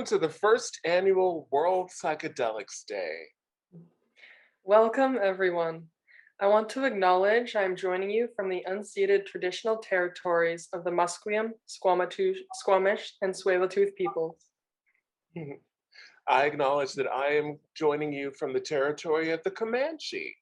Welcome to the first annual World Psychedelics Day. Welcome, everyone. I want to acknowledge I'm joining you from the unceded traditional territories of the Musqueam, Squamish, and Tsleil-Waututh peoples. I acknowledge that I am joining you from the territory of the Comanche.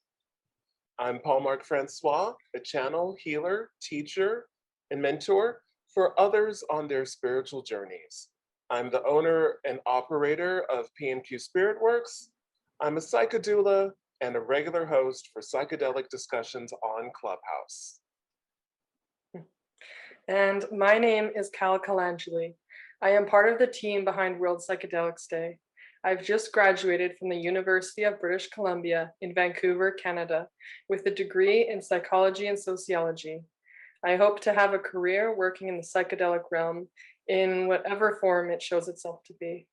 I'm Paul Marc Francois, a channel, healer, teacher, and mentor for others on their spiritual journeys. I'm the owner and operator of P&Q Spirit Works. I'm a psychodoula and a regular host for psychedelic discussions on Clubhouse. And my name is Cal Calangeli. I am part of the team behind World Psychedelics Day. I've just graduated from the University of British Columbia in Vancouver, Canada, with a degree in psychology and sociology. I hope to have a career working in the psychedelic realm in whatever form it shows itself to be.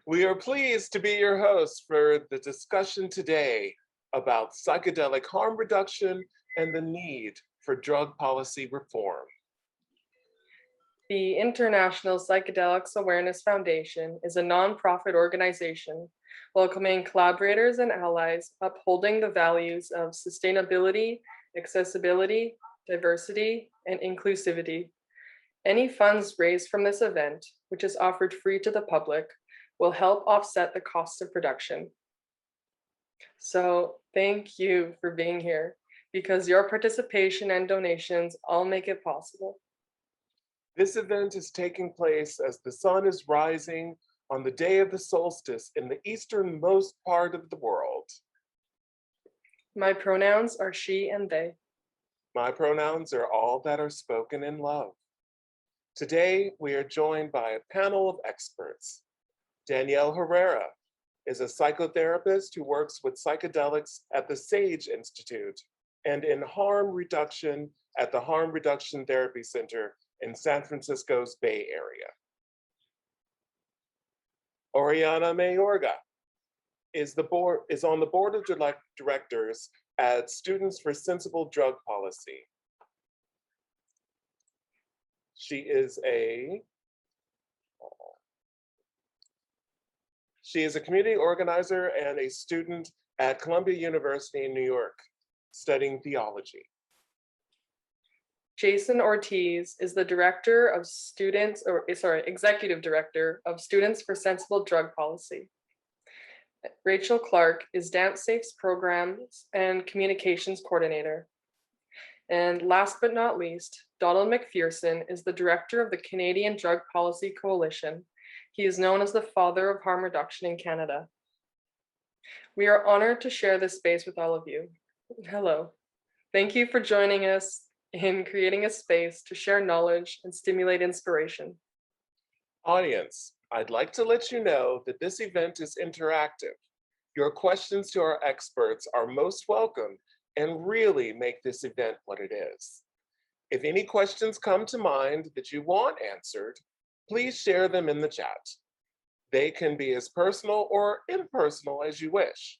We are pleased to be your hosts for the discussion today about psychedelic harm reduction and the need for drug policy reform. The International Psychedelics Awareness Foundation is a nonprofit organization welcoming collaborators and allies, upholding the values of sustainability, accessibility, diversity, and inclusivity. Any funds raised from this event, which is offered free to the public, will help offset the costs of production. So thank you for being here, because your participation and donations all make it possible. This event is taking place as the sun is rising on the day of the solstice in the easternmost part of the world. My pronouns are she and they. My pronouns are all that are spoken in love. Today, we are joined by a panel of experts. Danielle Herrera is a psychotherapist who works with psychedelics at the Sage Institute and in harm reduction at the Harm Reduction Therapy Center in San Francisco's Bay Area. Oriana Mayorga is on the board of directors at Students for Sensible Drug Policy. She is a community organizer and a student at Columbia University in New York, studying theology. Jason Ortiz is the executive director of Students for Sensible Drug Policy. Rachel Clark is DanceSafe's programs and communications coordinator. And last but not least, Donald McPherson is the director of the Canadian Drug Policy Coalition. He is known as the father of harm reduction in Canada. We are honored to share this space with all of you. Hello. Thank you for joining us in creating a space to share knowledge and stimulate inspiration. Audience, I'd like to let you know that this event is interactive. Your questions to our experts are most welcome and really make this event what it is. If any questions come to mind that you want answered, please share them in the chat. They can be as personal or impersonal as you wish.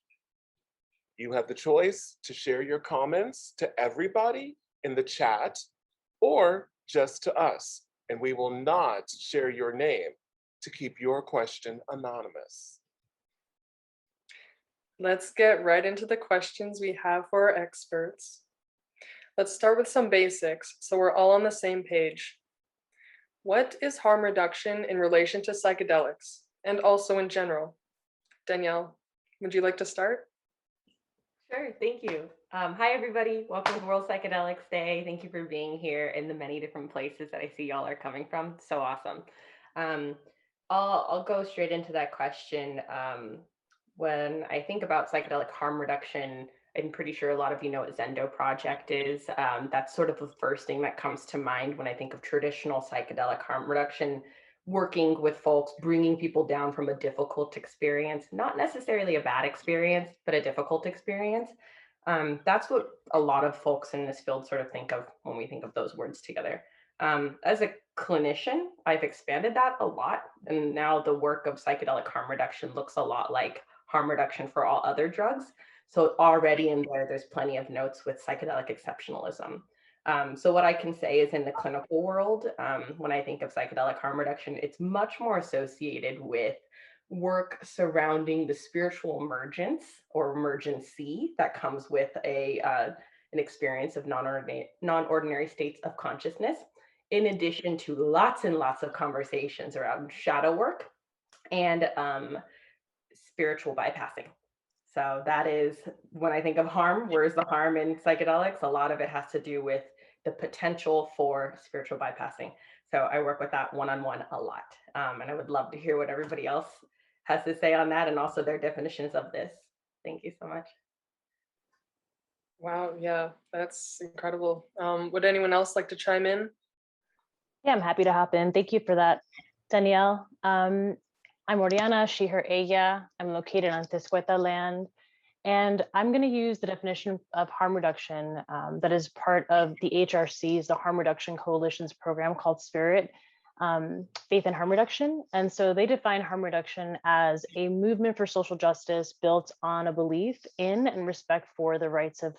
You have the choice to share your comments to everybody in the chat or just to us, and we will not share your name to keep your question anonymous. Let's get right into the questions we have for our experts. Let's start with some basics so we're all on the same page. What is harm reduction in relation to psychedelics and also in general? Danielle, would you like to start? Sure, thank you. Hi, everybody. Welcome to World Psychedelics Day. Thank you for being here in the many different places that I see y'all are coming from. So awesome. I'll go straight into that question. When I think about psychedelic harm reduction, I'm pretty sure a lot of you know what Zendo Project is. That's sort of the first thing that comes to mind when I think of traditional psychedelic harm reduction, working with folks, bringing people down from a difficult experience, not necessarily a bad experience, but a difficult experience. That's what a lot of folks in this field sort of think of when we think of those words together. As a clinician, I've expanded that a lot. And now the work of psychedelic harm reduction looks a lot like harm reduction for all other drugs. So already in there, there's plenty of notes with psychedelic exceptionalism. So what I can say is in the clinical world, when I think of psychedelic harm reduction, it's much more associated with work surrounding the spiritual emergence or emergency that comes with an experience of non-ordinary states of consciousness, in addition to lots and lots of conversations around shadow work and spiritual bypassing. So that is when I think of harm, where's the harm in psychedelics? A lot of it has to do with the potential for spiritual bypassing. So I work with that one-on-one a lot. And I would love to hear what everybody else has to say on that and also their definitions of this. Thank you so much. Wow, yeah, that's incredible. Would anyone else like to chime in? Yeah, I'm happy to hop in. Thank you for that, Danielle. I'm Oriana, she, her, ella. I'm located on Tiscueta land. And I'm going to use the definition of harm reduction that is part of the HRC's, the Harm Reduction Coalition's program called Spirit, Faith and Harm Reduction. And so they define harm reduction as a movement for social justice built on a belief in and respect for the rights of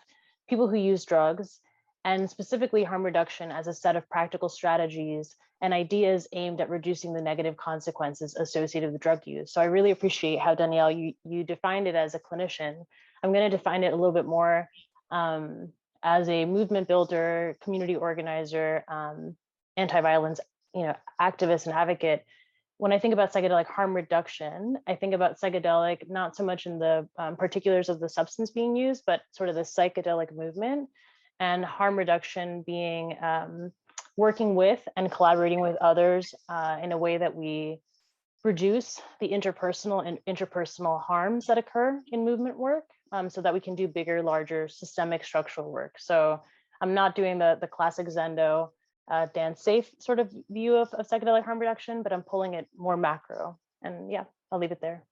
people who use drugs, and specifically harm reduction as a set of practical strategies and ideas aimed at reducing the negative consequences associated with drug use. So I really appreciate how, Danielle, you defined it as a clinician. I'm going to define it a little bit more as a movement builder, community organizer, anti-violence, activist and advocate. When I think about psychedelic harm reduction, I think about psychedelic not so much in the particulars of the substance being used, but sort of the psychedelic movement, and harm reduction being working with and collaborating with others in a way that we reduce the interpersonal and interpersonal harms that occur in movement work, so that we can do bigger, larger systemic structural work. So I'm not doing the classic Zendo dance safe sort of view of psychedelic harm reduction, but I'm pulling it more macro. And yeah, I'll leave it there.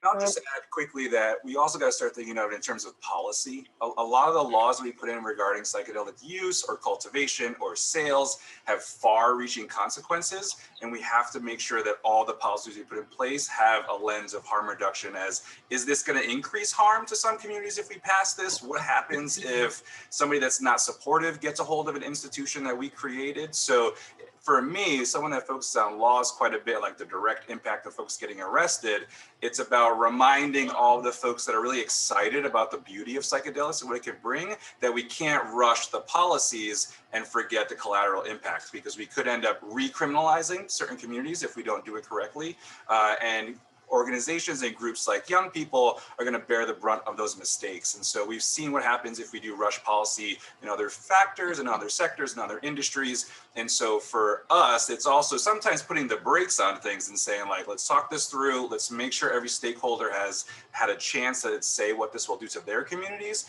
I'll just add quickly that we also got to start thinking of it in terms of policy. A lot of the laws we put in regarding psychedelic use or cultivation or sales have far-reaching consequences, and we have to make sure that all the policies we put in place have a lens of harm reduction as, is this going to increase harm to some communities if we pass this? What happens if somebody that's not supportive gets a hold of an institution that we created? So for me, someone that focuses on laws quite a bit, like the direct impact of folks getting arrested, it's about reminding all the folks that are really excited about the beauty of psychedelics and what it can bring, that we can't rush the policies and forget the collateral impacts, because we could end up recriminalizing certain communities if we don't do it correctly. And organizations and groups like young people are going to bear the brunt of those mistakes. And so we've seen what happens if we do rush policy in other factors and other sectors and other industries. And so for us, it's also sometimes putting the brakes on things and saying, like, let's talk this through. Let's make sure every stakeholder has had a chance to say what this will do to their communities,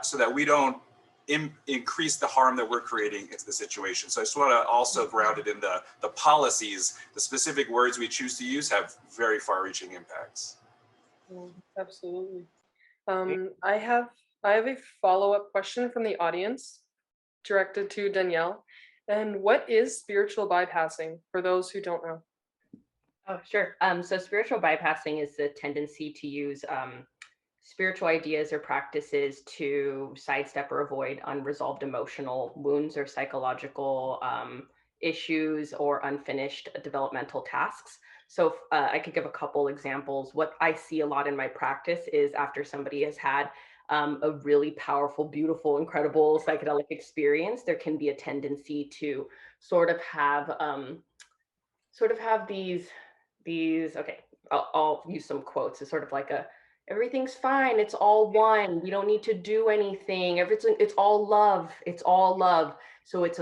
so that we don't increase the harm that we're creating into the situation. So I just want to also ground it in the policies. The specific words we choose to use have very far-reaching impacts. Absolutely. I have a follow-up question from the audience directed to Danielle. And what is spiritual bypassing for those who don't know? Oh, sure. So spiritual bypassing is the tendency to use spiritual ideas or practices to sidestep or avoid unresolved emotional wounds or psychological issues or unfinished developmental tasks. So I could give a couple examples. What I see a lot in my practice is after somebody has had a really powerful, beautiful, incredible psychedelic experience, there can be a tendency to sort of have these okay, I'll use some quotes. It's sort of like everything's fine, it's all one, we don't need to do anything, everything, it's all love, it's all love. So it's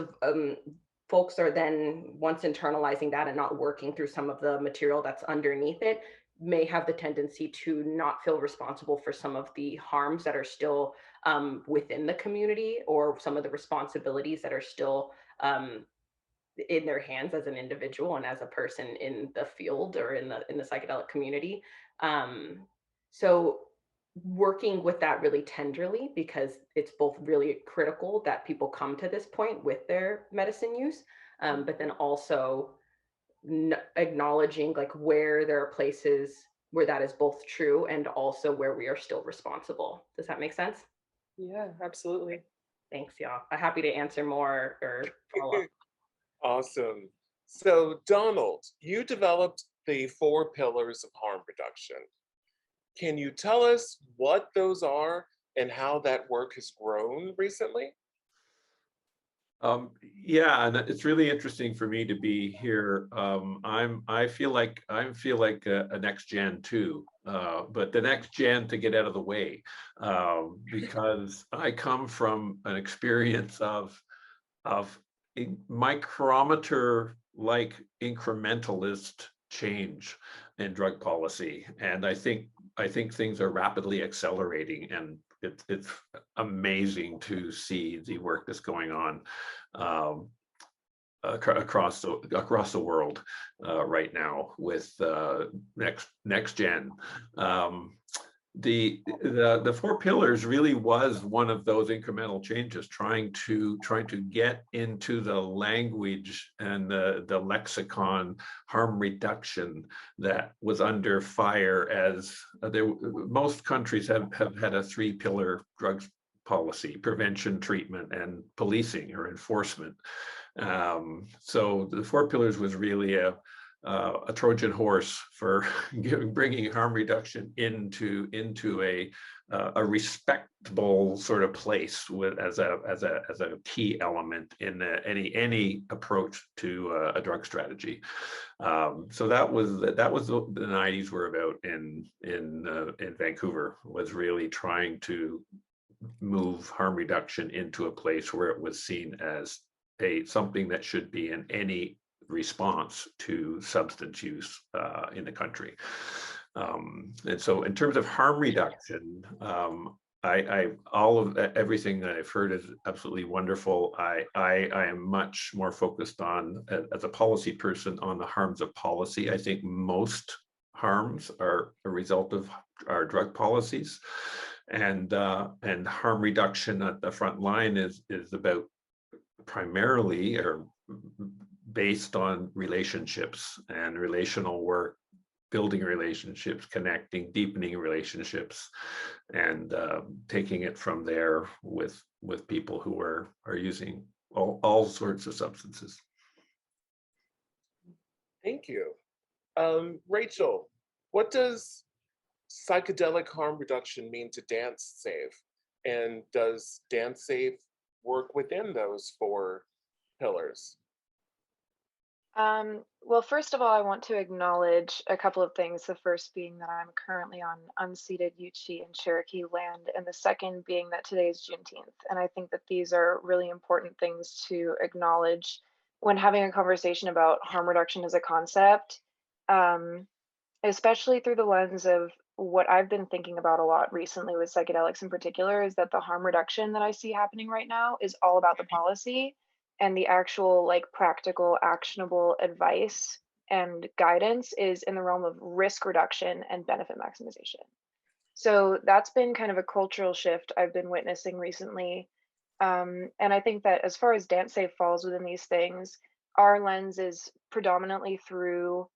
folks are then, once internalizing that and not working through some of the material that's underneath it, may have the tendency to not feel responsible for some of the harms that are still within the community, or some of the responsibilities that are still in their hands as an individual and as a person in the field or in the psychedelic community. So working with that really tenderly, because it's both really critical that people come to this point with their medicine use, but then also acknowledging like where there are places where that is both true and also where we are still responsible. Does that make sense? Yeah, absolutely. Thanks, y'all. I'm happy to answer more or follow up. Awesome. So, Donald, you developed the 4 pillars of harm reduction. Can you tell us what those are and how that work has grown recently? Yeah, and it's really interesting for me to be here. I feel like a next gen too, but the next gen to get out of the way, because I come from an experience of micrometer like incrementalist change in drug policy, and I think things are rapidly accelerating, and it's amazing to see the work that's going on um, across the world right now with next gen. Um, the 4 pillars really was one of those incremental changes, trying to get into the language and the lexicon harm reduction that was under fire, as most countries have had a 3-pillar drugs policy: prevention, treatment, and policing or enforcement. So the 4 pillars was really a Trojan horse for bringing harm reduction into a respectable sort of place with as a key element in any approach to a drug strategy. So that was the 90s were about in Vancouver, was really trying to move harm reduction into a place where it was seen as something that should be in any response to substance use in the country. And so in terms of harm reduction, I all of everything that I've heard is absolutely wonderful. I am much more focused on, as a policy person, on the harms of policy. I think most harms are a result of our drug policies, and harm reduction at the front line is about primarily or based on relationships and relational work, building relationships, connecting, deepening relationships, and taking it from there with people who are using all sorts of substances. Thank you. Rachel, what does psychedelic harm reduction mean to Dance Safe? And does Dance Safe work within those 4 pillars? Well, first of all, I want to acknowledge a couple of things. The first being that I'm currently on unceded Yuchi and Cherokee land, and the second being that today is Juneteenth. And I think that these are really important things to acknowledge when having a conversation about harm reduction as a concept, um, especially through the lens of what I've been thinking about a lot recently with psychedelics in particular, is that the harm reduction that I see happening right now is all about the policy, and the actual like practical actionable advice and guidance is in the realm of risk reduction and benefit maximization. So that's been kind of a cultural shift I've been witnessing recently. And I think that as far as Dance Safe falls within these things, our lens is predominantly through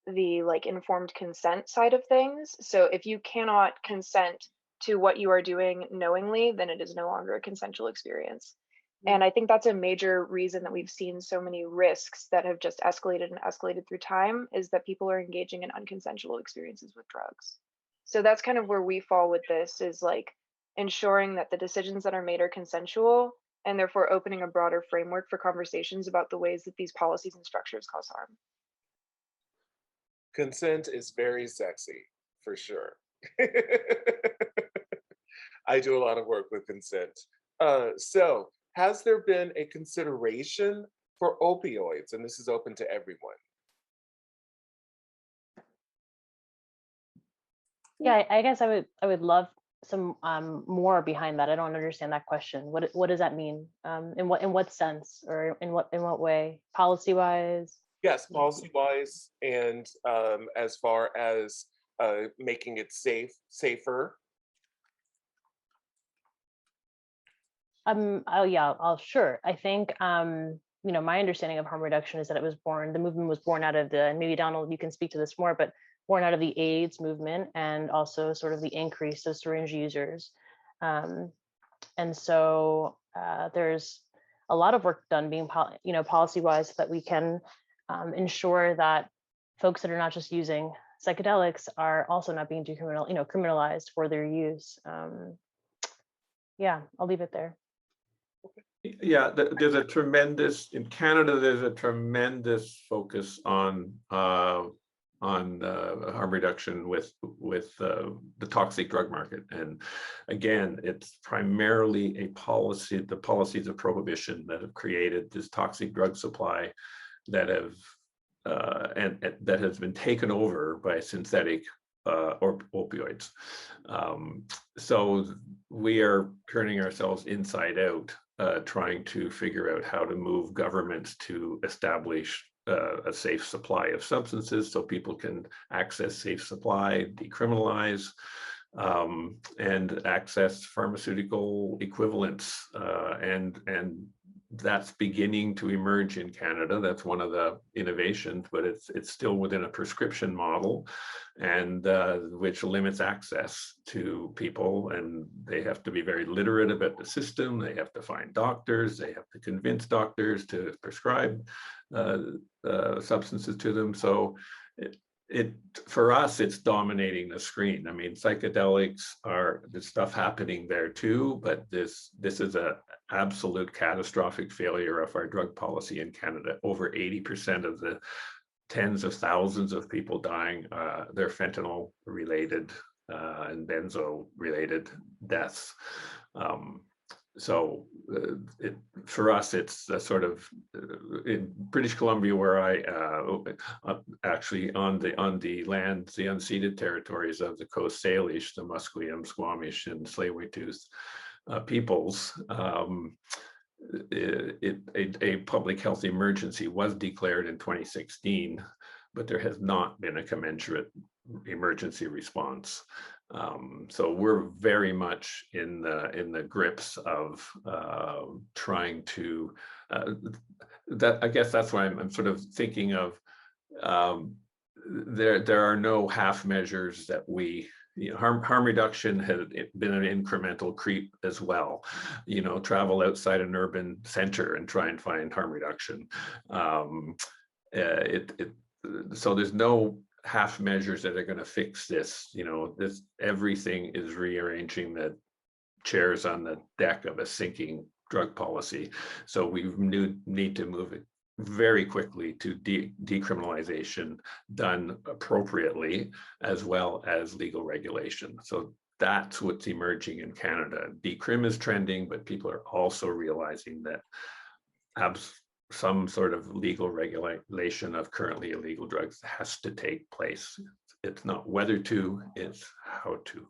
the like informed consent side of things. So if you cannot consent to what you are doing knowingly, then it is no longer a consensual experience. And I think that's a major reason that we've seen so many risks that have just escalated and escalated through time, is that people are engaging in unconsensual experiences with drugs. So that's kind of where we fall with this, is like ensuring that the decisions that are made are consensual, and therefore opening a broader framework for conversations about the ways that these policies and structures cause harm. Consent is very sexy, for sure. I do a lot of work with consent. So, has there been a consideration for opioids? And this is open to everyone. Yeah, I guess I would love some more behind that. I don't understand that question. What does that mean? In what sense, or in what way? Policy wise? Yes, policy wise, and as far as making it safer. Oh yeah, I'll sure. I think my understanding of harm reduction is that the movement was born out of and maybe Donald, you can speak to this more, but born out of the AIDS movement, and also sort of the increase of syringe users. And so there's a lot of work done being, policy wise, so that we can ensure that folks that are not just using psychedelics are also not being criminalized for their use. Yeah, I'll leave it there. Yeah, there's a tremendous, in Canada, there's a tremendous focus on harm reduction with the toxic drug market. And again, it's primarily a policy, the policies of prohibition that have created this toxic drug supply that have and that has been taken over by synthetic or opioids. So we are turning ourselves inside out, trying to figure out how to move governments to establish a safe supply of substances so people can access safe supply, decriminalize, and access pharmaceutical equivalents. And that's beginning to emerge in Canada. That's one of the innovations, but it's still within a prescription model, and which limits access to people. And they have to be very literate about the system. They have to find doctors. They have to convince doctors to prescribe substances to them. So for us, it's dominating the screen. I mean, psychedelics are, there's stuff happening there too, but this is a absolute catastrophic failure of our drug policy in Canada. Over 80% of the tens of thousands of people dying, they're fentanyl related and benzo related deaths. So for us, it's a sort of in British Columbia, where I actually on the lands, the unceded territories of the Coast Salish, the Musqueam, Squamish, and Tsleil-Waututh peoples. A public health emergency was declared in 2016, but there has not been a commensurate emergency response. So we're very much in the grips of trying to. That, I guess that's why I'm sort of thinking of. There are no half measures that we. Harm reduction has been an incremental creep as well. Travel outside an urban center and try and find harm reduction. So there's no half measures that are going to fix this. Everything is rearranging the chairs on the deck of a sinking drug policy. So we need to move it very quickly to decriminalization done appropriately, as well as legal regulation. So that's what's emerging in Canada. Decrim is trending, but people are also realizing that some sort of legal regulation of currently illegal drugs has to take place. It's not whether to, it's how to.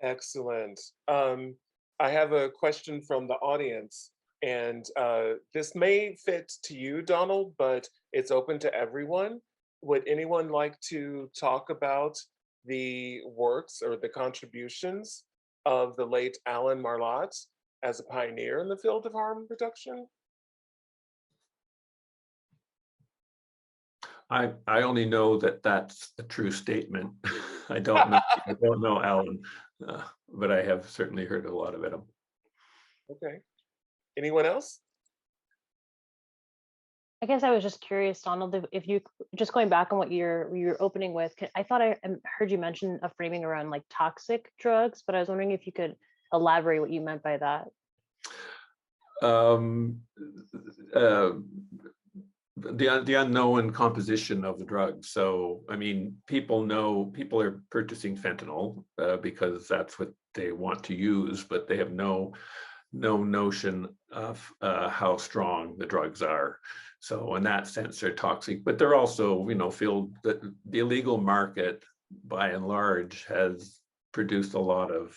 Excellent. I have a question from the audience, and this may fit to you, Donald, but it's open to everyone. Would anyone like to talk about the works or the contributions of the late Alan Marlatt as a pioneer in the field of harm reduction? I only know that that's a true statement. I don't know Alan, but I have certainly heard a lot about him. Okay. Anyone else? I guess I was just curious, Donald, if you just going back on what you're opening with. I thought I heard you mention a framing around like toxic drugs, but I was wondering if you could elaborate what you meant by that. The unknown composition of the drug. So, I mean, people are purchasing fentanyl because that's what they want to use, but they have no notion of how strong the drugs are. So in that sense, they're toxic, but they're also, feel that the illegal market by and large has produced a lot of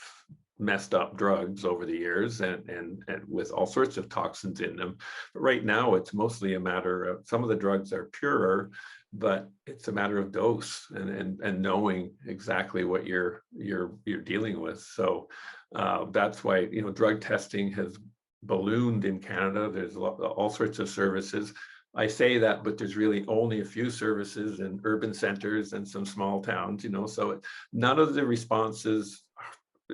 messed up drugs over the years and with all sorts of toxins in them. But right now, it's mostly a matter of, some of the drugs are purer, but it's a matter of dose and knowing exactly what you're dealing with. So that's why, drug testing has ballooned in Canada. There's all sorts of services. I say that, but there's really only a few services in urban centers and some small towns, so none of the responses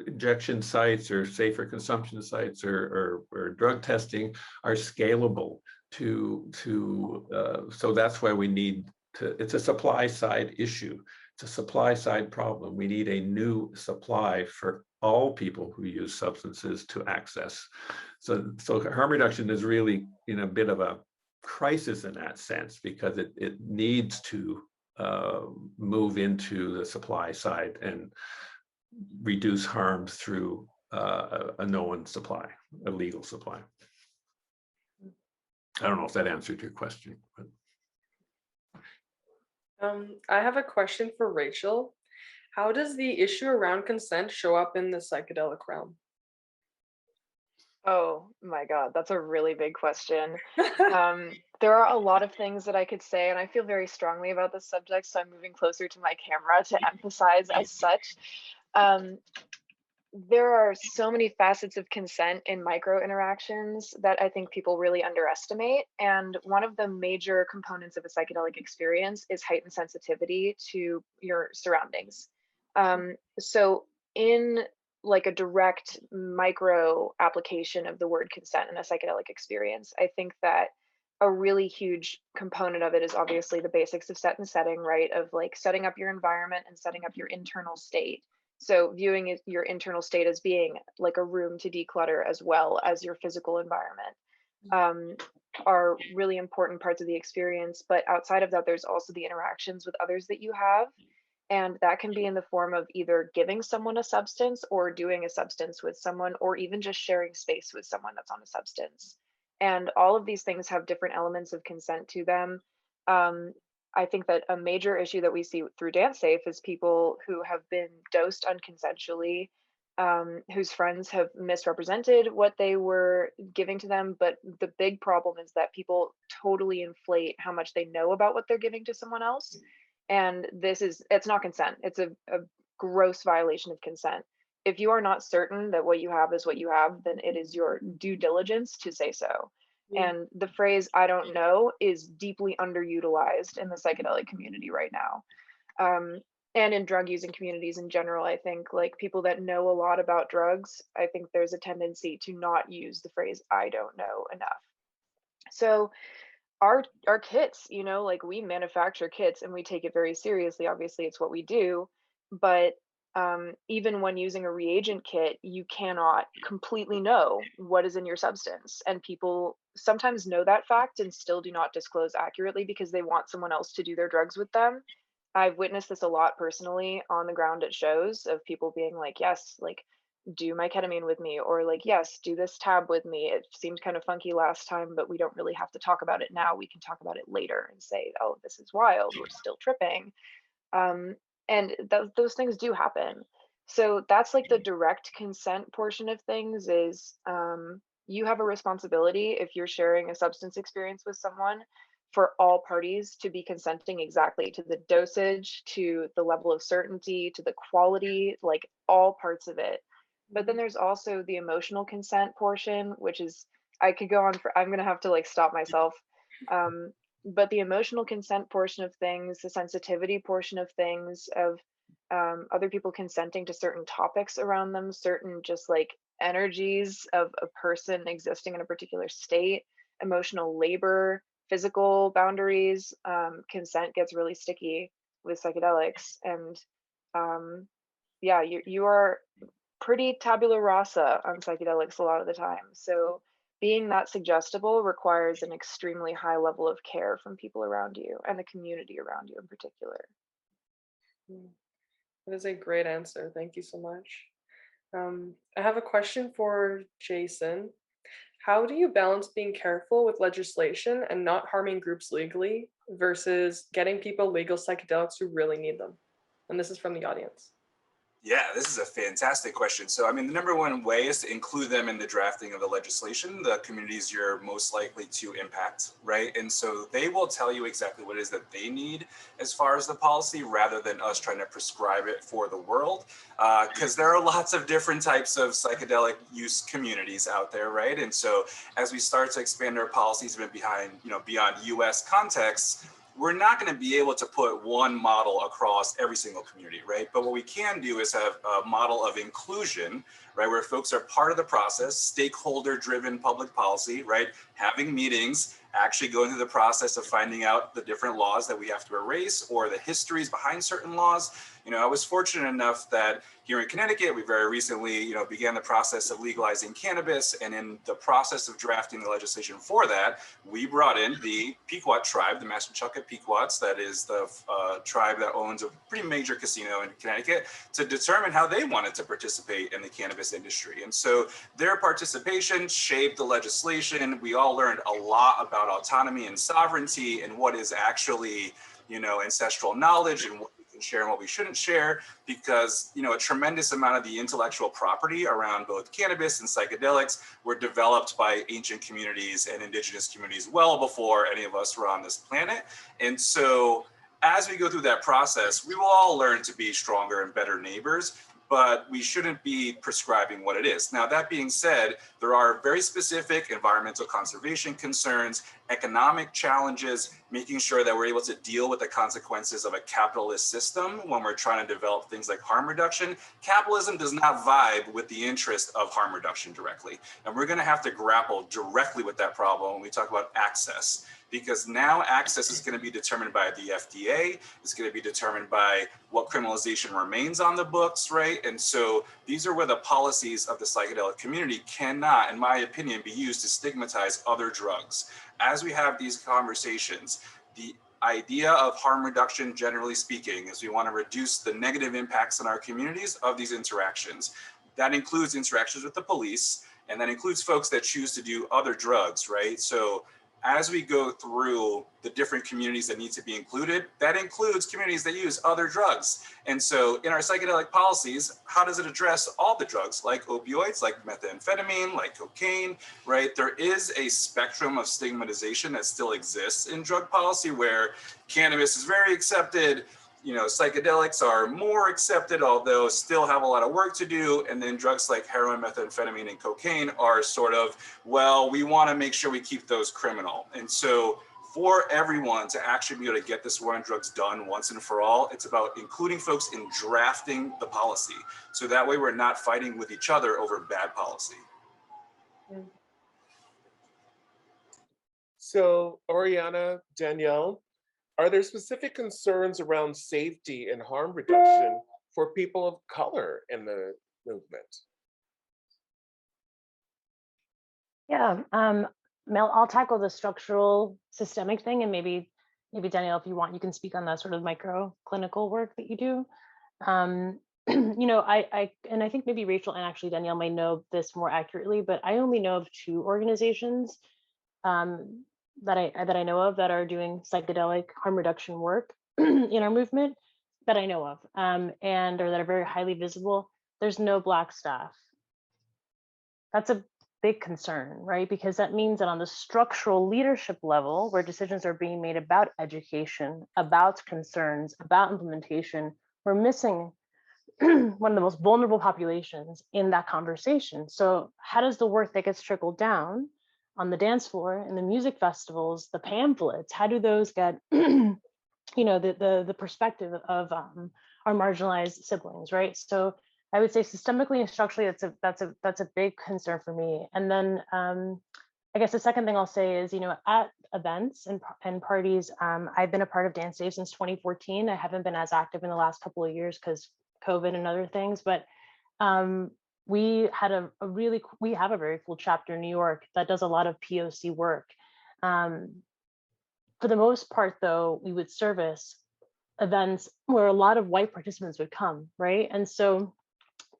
injection sites or safer consumption sites or drug testing are scalable so that's why we need to, it's a supply side issue. It's a supply side problem. We need a new supply for all people who use substances to access. So harm reduction is really in a bit of a crisis in that sense, because it needs to move into the supply side and reduce harms through a known supply, a legal supply. I don't know if that answered your question. But. I have a question for Rachel. How does the issue around consent show up in the psychedelic realm? Oh my God, that's a really big question. There are a lot of things that I could say, and I feel very strongly about this subject, so I'm moving closer to my camera to emphasize as such. There are so many facets of consent in micro interactions that I think people really underestimate. And one of the major components of a psychedelic experience is heightened sensitivity to your surroundings. So in like a direct micro application of the word consent in a psychedelic experience, I think that a really huge component of it is obviously the basics of set and setting, right? Of like setting up your environment and setting up your internal state. So viewing your internal state as being like a room to declutter as well as your physical environment are really important parts of the experience. But outside of that, there's also the interactions with others that you have. And that can be in the form of either giving someone a substance or doing a substance with someone, or even just sharing space with someone that's on a substance. And all of these things have different elements of consent to them. I think that a major issue that we see through Dance Safe is people who have been dosed unconsensually, whose friends have misrepresented what they were giving to them. But the big problem is that people totally inflate how much they know about what they're giving to someone else. And it's not consent. It's a gross violation of consent. If you are not certain that what you have is what you have, then it is your due diligence to say so. And the phrase "I don't know" is deeply underutilized in the psychedelic community right now. And in drug using communities in general, I think like people that know a lot about drugs, I think there's a tendency to not use the phrase "I don't know" enough. So our kits, you know, like we manufacture kits and we take it very seriously. Obviously, it's what we do. But even when using a reagent kit, you cannot completely know what is in your substance. And people sometimes know that fact and still do not disclose accurately because they want someone else to do their drugs with them. I've witnessed this a lot personally on the ground at shows of people being like, yes, like do my ketamine with me, or like, yes, do this tab with me. It seemed kind of funky last time, but we don't really have to talk about it now. We can talk about it later and say, oh, this is wild, we're still tripping. And those things do happen. So that's like the direct consent portion of things is you have a responsibility if you're sharing a substance experience with someone for all parties to be consenting exactly to the dosage, to the level of certainty, to the quality, like all parts of it. But then there's also the emotional consent portion, which is, I could go on for, I'm going to have to like stop myself. But the emotional consent portion of things, the sensitivity portion of things, of other people consenting to certain topics around them, certain just like energies of a person existing in a particular state, emotional labor, physical boundaries, consent gets really sticky with psychedelics. And yeah, you are pretty tabula rasa on psychedelics a lot of the time. So being that suggestible requires an extremely high level of care from people around you and the community around you in particular. That is a great answer. Thank you so much. I have a question for Jason. How do you balance being careful with legislation and not harming groups legally versus getting people legal psychedelics who really need them? And this is from the audience. Yeah, this is a fantastic question. So, I mean, the number one way is to include them in the drafting of the legislation, the communities you're most likely to impact, right? And so they will tell you exactly what it is that they need as far as the policy, rather than us trying to prescribe it for the world. Because there are lots of different types of psychedelic use communities out there, right? And so as we start to expand our policies even beyond US contexts, we're not going to be able to put one model across every single community, right? But what we can do is have a model of inclusion, right, where folks are part of the process, stakeholder-driven public policy, right, having meetings, actually going through the process of finding out the different laws that we have to erase or the histories behind certain laws. You know, I was fortunate enough that here in Connecticut, we very recently, you know, began the process of legalizing cannabis, and in the process of drafting the legislation for that, we brought in the Pequot tribe, the Massachusetts Pequots, that is the tribe that owns a pretty major casino in Connecticut, to determine how they wanted to participate in the cannabis industry. And so their participation shaped the legislation. We all learned a lot about autonomy and sovereignty and what is actually, you know, ancestral knowledge and what we can share and what we shouldn't share, because, you know, a tremendous amount of the intellectual property around both cannabis and psychedelics were developed by ancient communities and indigenous communities well before any of us were on this planet. And so as we go through that process, we will all learn to be stronger and better neighbors, but we shouldn't be prescribing what it is. Now, that being said, there are very specific environmental conservation concerns, economic challenges, making sure that we're able to deal with the consequences of a capitalist system when we're trying to develop things like harm reduction. Capitalism does not vibe with the interest of harm reduction directly. And we're gonna have to grapple directly with that problem when we talk about access, because now access is going to be determined by the FDA. It's going to be determined by what criminalization remains on the books, right? And so these are where the policies of the psychedelic community cannot, in my opinion, be used to stigmatize other drugs. As we have these conversations, the idea of harm reduction, generally speaking, is we want to reduce the negative impacts in our communities of these interactions. That includes interactions with the police, and that includes folks that choose to do other drugs, right? So as we go through the different communities that need to be included, that includes communities that use other drugs. And so in our psychedelic policies, how does it address all the drugs, like opioids, like methamphetamine, like cocaine, right? There is a spectrum of stigmatization that still exists in drug policy, where cannabis is very accepted, you know, psychedelics are more accepted, although still have a lot of work to do. And then drugs like heroin, methamphetamine, and cocaine are sort of, well, we want to make sure we keep those criminal. And so for everyone to actually be able to get this war on drugs done once and for all, it's about including folks in drafting the policy. So that way we're not fighting with each other over bad policy. So, Oriana, Danielle, are there specific concerns around safety and harm reduction for people of color in the movement? Yeah, Mel, I'll tackle the structural systemic thing, and maybe Danielle, if you want, you can speak on that sort of micro clinical work that you do. You know, and I think maybe Rachel and actually Danielle may know this more accurately, but I only know of 2 organizations that I know of that are doing psychedelic harm reduction work in our movement that I know of, and or that are very highly visible. There's no Black staff. That's a big concern, right? Because that means that on the structural leadership level, where decisions are being made about education, about concerns, about implementation, we're missing one of the most vulnerable populations in that conversation. So how does the work that gets trickled down on the dance floor, in the music festivals, the pamphlets, how do those get, you know, the perspective of our marginalized siblings, right? So I would say systemically and structurally, that's a big concern for me. And then I guess the second thing I'll say is, you know, at events and parties, I've been a part of Dance Day since 2014. I haven't been as active in the last couple of years because COVID and other things, but we had we have a very cool chapter in New York that does a lot of POC work. For the most part, though, we would service events where a lot of white participants would come, right? And so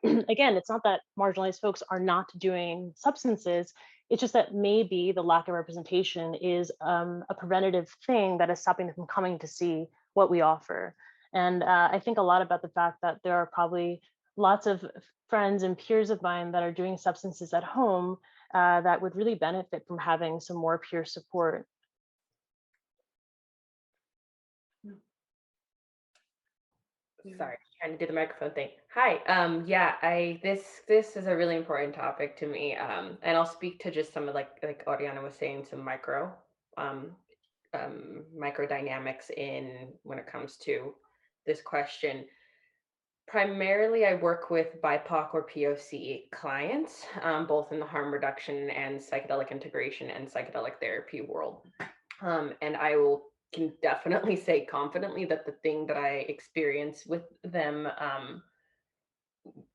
again, it's not that marginalized folks are not doing substances. It's just that maybe the lack of representation is a preventative thing that is stopping them from coming to see what we offer. And I think a lot about the fact that there are probably lots of friends and peers of mine that are doing substances at home that would really benefit from having some more peer support. Sorry, trying to do the microphone thing. Hi. Yeah, this is a really important topic to me. And I'll speak to just some of like Oriana was saying, some micro microdynamics in when it comes to this question. Primarily, I work with BIPOC or POC clients, both in the harm reduction and psychedelic integration and psychedelic therapy world. And I can definitely say confidently that the thing that I experience with them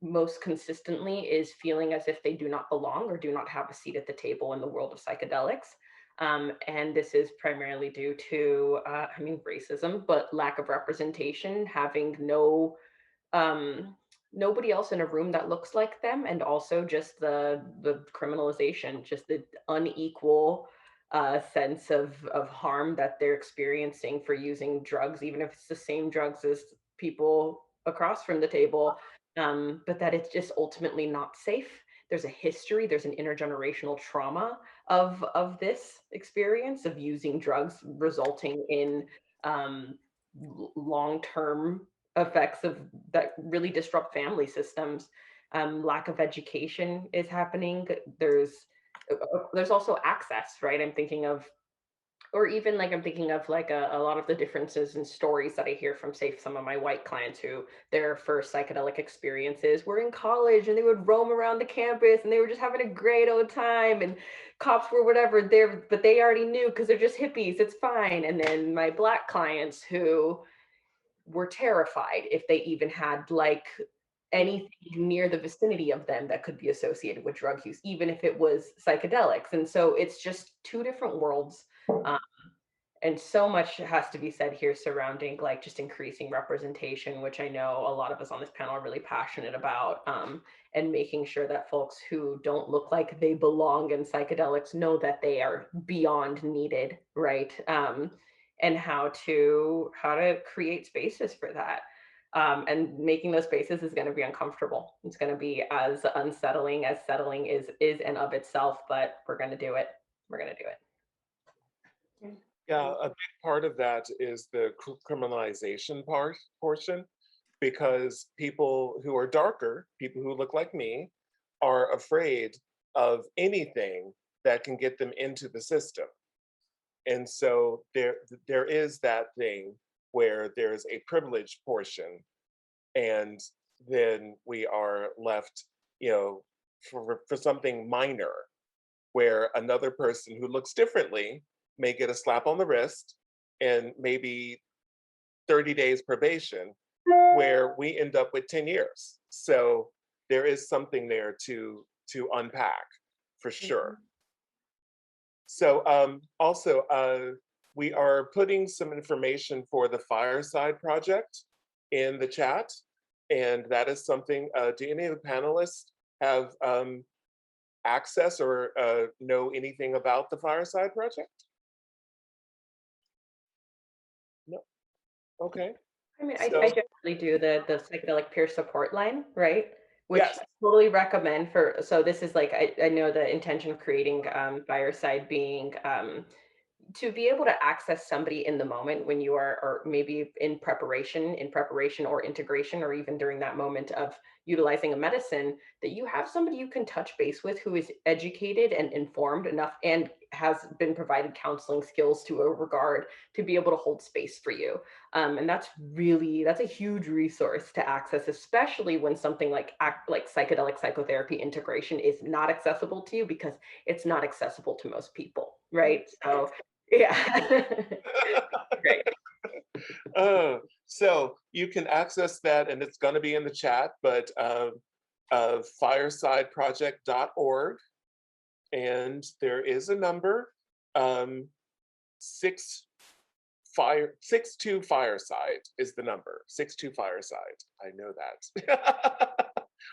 most consistently is feeling as if they do not belong or do not have a seat at the table in the world of psychedelics. And this is primarily due to, racism, but lack of representation, having nobody else in a room that looks like them, and also just the criminalization, just the unequal sense of harm that they're experiencing for using drugs, even if it's the same drugs as people across from the table, but that it's just ultimately not safe. There's a history, there's an intergenerational trauma of this experience of using drugs, resulting in long-term effects of that really disrupt family systems. Lack of education is happening. There's also access, right? I'm thinking of, or even like I'm thinking of like a lot of the differences in stories that I hear from, say, some of my white clients who their first psychedelic experiences were in college and they would roam around the campus and they were just having a great old time, and cops were whatever there, but they already knew because they're just hippies, it's fine. And then my black clients who were terrified if they even had like anything near the vicinity of them that could be associated with drug use, even if it was psychedelics. And so it's just two different worlds. And so much has to be said here surrounding like just increasing representation, which I know a lot of us on this panel are really passionate about, and making sure that folks who don't look like they belong in psychedelics know that they are beyond needed, right? And how to create spaces for that. And making those spaces is going to be uncomfortable. It's going to be as unsettling as settling is and of itself, but we're going to do it. We're going to do it. Yeah, a big part of that is the criminalization portion, because people who are darker, people who look like me, are afraid of anything that can get them into the system. And so there is that thing where there's a privileged portion, and then we are left, for something minor, where another person who looks differently may get a slap on the wrist and maybe 30 days probation, where we end up with 10 years. So there is something there to unpack for sure. So also, we are putting some information for the Fireside Project in the chat. And that is something, do any of the panelists have access or know anything about the Fireside Project? No. Okay. I mean, So, I definitely do the psychedelic peer support line, right? Which yes. I totally recommend for, so this is like, I know the intention of creating Fireside being to be able to access somebody in the moment when you are, or maybe in preparation or integration, or even during that moment of utilizing a medicine, that you have somebody you can touch base with who is educated and informed enough and has been provided counseling skills to a regard to be able to hold space for you. And that's a huge resource to access, especially when something like psychedelic psychotherapy integration is not accessible to you, because it's not accessible to most people, right? So yeah. Great. So you can access that, and it's going to be in the chat, but firesideproject.org, and there is a number, 62 Fireside is the number. 62 Fireside. I know that.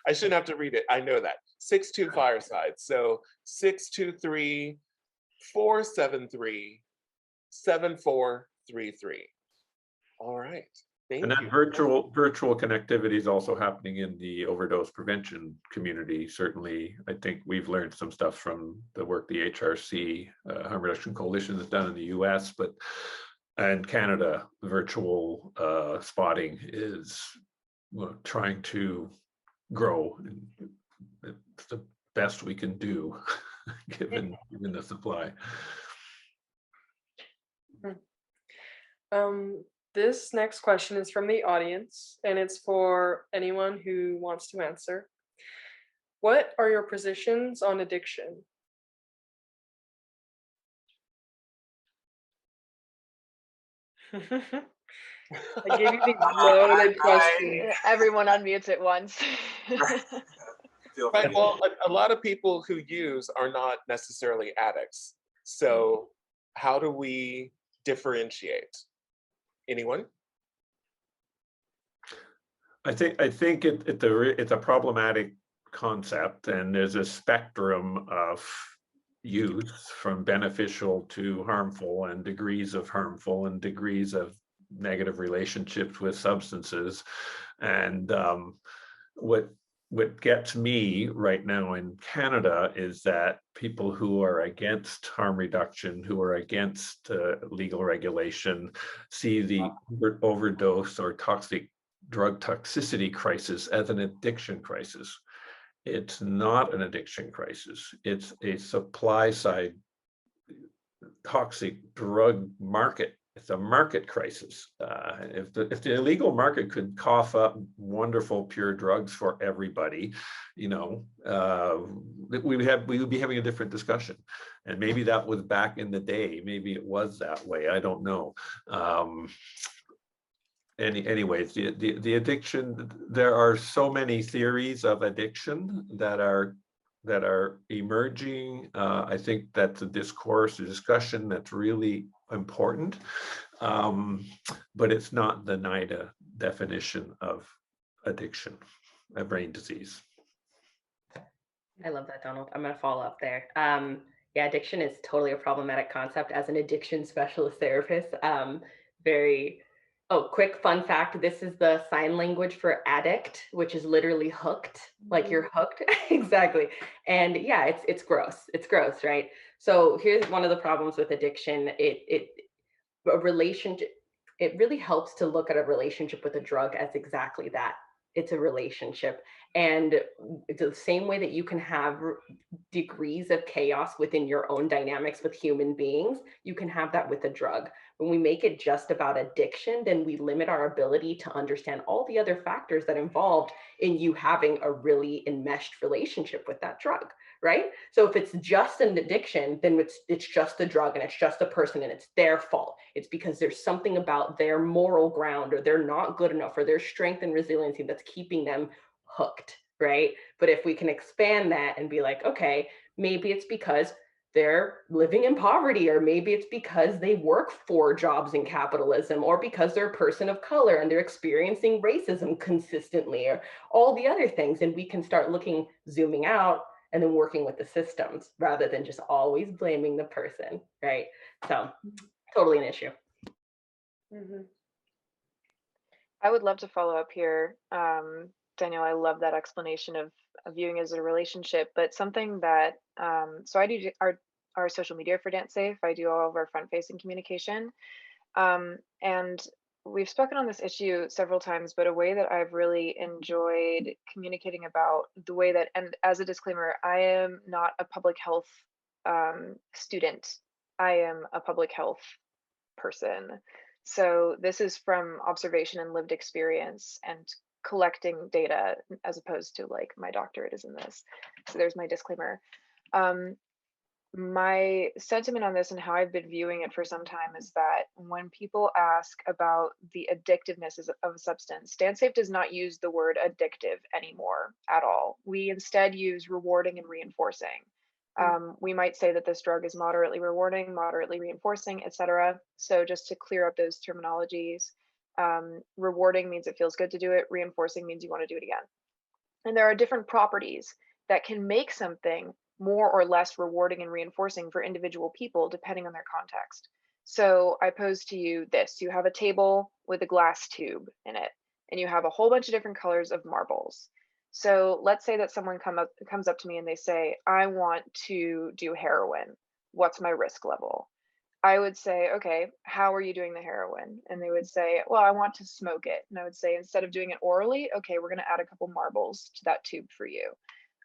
I shouldn't have to read it. I know that. 62 Fireside. So 623-473-7433. All right. Thank And you. that virtual connectivity is also happening in the overdose prevention community. Certainly, I think we've learned some stuff from the work the HRC, Harm Reduction Coalition, has done in the US, but in Canada, virtual spotting is trying to grow. It's the best we can do given the supply. This next question is from the audience, and it's for anyone who wants to answer. What are your positions on addiction? I gave you these loaded questions. Everyone unmutes at once. Feel Right. free. Well, a lot of people who use are not necessarily addicts. So how do we differentiate? Anyone? I think it's a problematic concept, and there's a spectrum of use from beneficial to harmful, and degrees of harmful and degrees of negative relationships with substances. And what gets me right now in Canada is that people who are against harm reduction, who are against legal regulation, see the overdose or toxic drug toxicity crisis as an addiction crisis. It's not an addiction crisis. It's a supply side toxic drug market. It's a market crisis. If the illegal market could cough up wonderful pure drugs for everybody, we would be having a different discussion. And maybe that was back in the day. Maybe it was that way. I don't know. Anyways, the addiction, there are so many theories of addiction that are emerging. I think that's a discourse, a discussion that's really important, but it's not the NIDA definition of addiction, a brain disease. I love that, Donald. I'm going to follow up there. Yeah, addiction is totally a problematic concept. As an addiction specialist therapist, quick fun fact. This is the sign language for addict, which is literally hooked, like you're hooked. Exactly. And yeah, it's gross. It's gross, right? So here's one of the problems with addiction. A relationship, it really helps to look at a relationship with a drug as exactly that. It's a relationship. And the same way that you can have degrees of chaos within your own dynamics with human beings, you can have that with a drug. When we make it just about addiction, then we limit our ability to understand all the other factors that involved in you having a really enmeshed relationship with that drug, right? So if it's just an addiction, then it's just the drug and it's just the person and it's their fault. It's because there's something about their moral ground, or they're not good enough, or their strength and resiliency that's keeping them hooked, right? But if we can expand that and be like, okay, maybe it's because they're living in poverty, or maybe it's because they work 4 jobs in capitalism, or because they're a person of color and they're experiencing racism consistently, or all the other things. And we can start zooming out and then working with the systems rather than just always blaming the person, right? So totally an issue. Mhm. I would love to follow up here. Daniel, I love that explanation of viewing as a relationship, but something that, so I do our social media for Dance Safe. I do all of our front facing communication. And we've spoken on this issue several times, but a way that I've really enjoyed communicating about the way that, and as a disclaimer, I am not a public health student. I am a public health person. So this is from observation and lived experience and collecting data, as opposed to like my doctorate is in this. So there's my disclaimer. My sentiment on this and how I've been viewing it for some time is that when people ask about the addictiveness of a substance, DanceSafe does not use the word addictive anymore at all. We instead use rewarding and reinforcing. We might say that this drug is moderately rewarding, moderately reinforcing, etc. So just to clear up those terminologies, rewarding means it feels good to do it, reinforcing means you want to do it again. And there are different properties that can make something more or less rewarding and reinforcing for individual people depending on their context. So I pose to you this: you have a table with a glass tube in it, and you have a whole bunch of different colors of marbles. So let's say that someone comes up to me and they say, I want to do heroin. What's my risk level? I would say, okay, how are you doing the heroin? And they would say, well, I want to smoke it. And I would say, instead of doing it orally, okay, we're going to add a couple marbles to that tube for you.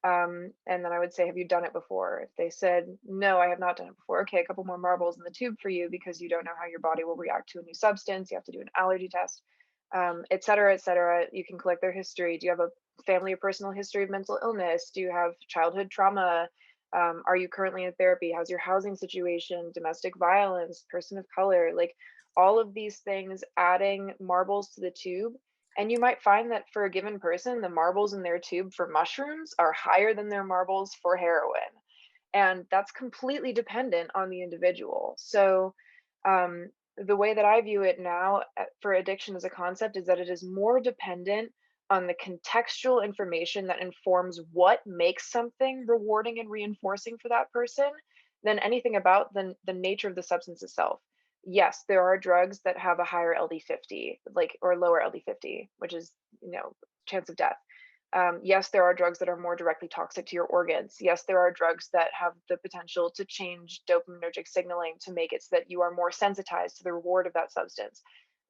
And then I would say, have you done it before? If they said, no, I have not done it before. Okay, a couple more marbles in the tube for you because you don't know how your body will react to a new substance. You have to do an allergy test, et cetera, et cetera. You can collect their history. Do you have a family or personal history of mental illness? Do you have childhood trauma? Are you currently in therapy? How's your housing situation? Domestic violence, person of color? Like all of these things, adding marbles to the tube. And you might find that for a given person, the marbles in their tube for mushrooms are higher than their marbles for heroin. And that's completely dependent on the individual. So, the way that I view it now for addiction as a concept is that it is more dependent on the contextual information that informs what makes something rewarding and reinforcing for that person than anything about the nature of the substance itself. Yes, there are drugs that have a higher LD50, like or lower LD50, which is, chance of death. Yes, there are drugs that are more directly toxic to your organs. Yes, there are drugs that have the potential to change dopaminergic signaling to make it so that you are more sensitized to the reward of that substance.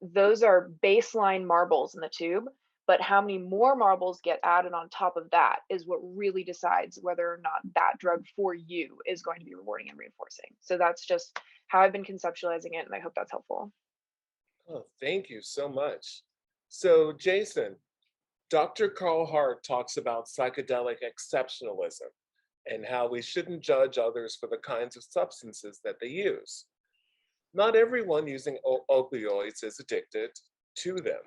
Those are baseline marbles in the tube, but how many more marbles get added on top of that is what really decides whether or not that drug for you is going to be rewarding and reinforcing. So that's just how I've been conceptualizing it, and I hope that's helpful. Oh, thank you so much. So, Jason, Dr. Carl Hart talks about psychedelic exceptionalism and how we shouldn't judge others for the kinds of substances that they use. Not everyone using opioids is addicted to them,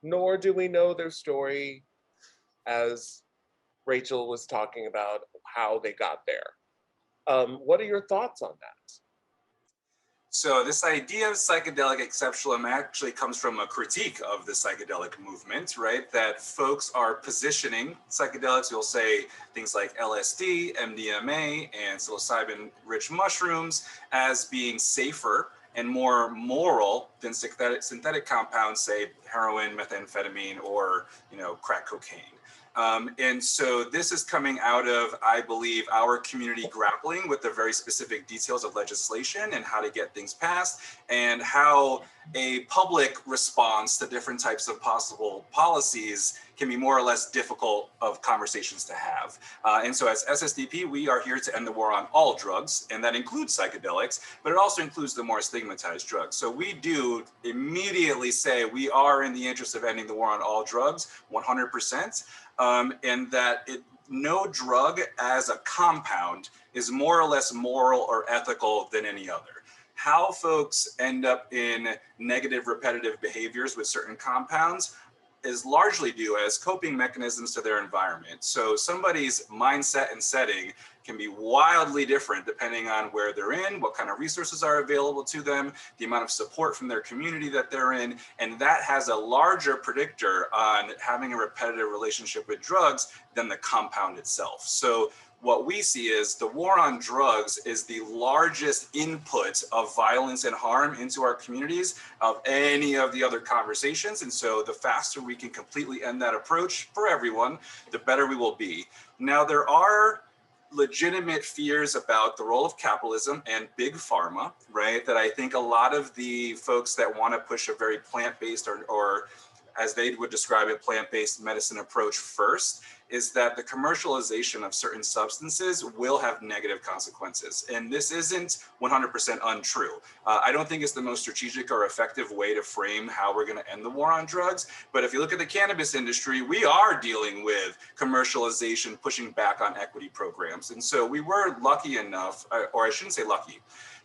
nor do we know their story, as Rachel was talking about how they got there. What are your thoughts on that? So this idea of psychedelic exceptionalism actually comes from a critique of the psychedelic movement, right? That folks are positioning psychedelics, you'll say things like LSD, MDMA, and psilocybin-rich mushrooms as being safer and more moral than synthetic compounds, say heroin, methamphetamine, or crack cocaine. And so this is coming out of, I believe, our community grappling with the very specific details of legislation and how to get things passed, and how a public response to different types of possible policies can be more or less difficult of conversations to have. And so as SSDP, we are here to end the war on all drugs, and that includes psychedelics, but it also includes the more stigmatized drugs. So we do immediately say we are in the interest of ending the war on all drugs, 100%. And that no drug as a compound is more or less moral or ethical than any other. How folks end up in negative repetitive behaviors with certain compounds is largely due as coping mechanisms to their environment. So somebody's mindset and setting can be wildly different depending on where they're in, what kind of resources are available to them, the amount of support from their community that they're in, and that has a larger predictor on having a repetitive relationship with drugs than the compound itself. So what we see is the war on drugs is the largest input of violence and harm into our communities of any of the other conversations. And so the faster we can completely end that approach for everyone, the better we will be. Now, there are legitimate fears about the role of capitalism and big pharma, right? That I think a lot of the folks that want to push a very plant-based or as they would describe it, plant-based medicine approach first, is that the commercialization of certain substances will have negative consequences. And this isn't 100% untrue. I don't think it's the most strategic or effective way to frame how we're gonna end the war on drugs. But if you look at the cannabis industry, we are dealing with commercialization, pushing back on equity programs. And so we were lucky enough, or I shouldn't say lucky,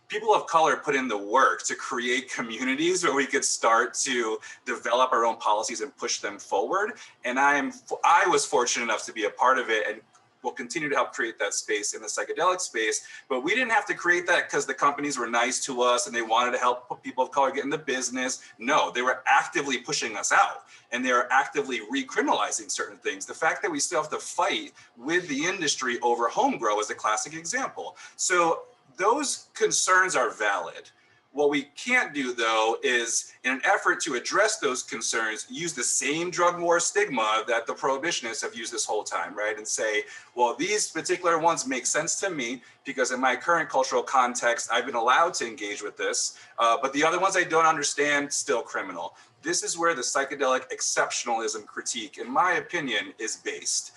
people of color put in the work to create communities where we could start to develop our own policies and push them forward. And I was fortunate enough to be a part of it, and will continue to help create that space in the psychedelic space. But we didn't have to create that because the companies were nice to us and they wanted to help people of color get in the business. No, they were actively pushing us out, and they are actively recriminalizing certain things. The fact that we still have to fight with the industry over home grow is a classic example. So those concerns are valid. What we can't do, though, is in an effort to address those concerns, use the same drug war stigma that the prohibitionists have used this whole time, right? And say, well, these particular ones make sense to me because in my current cultural context, I've been allowed to engage with this, but the other ones I don't understand, still criminal. This is where the psychedelic exceptionalism critique, in my opinion, is based.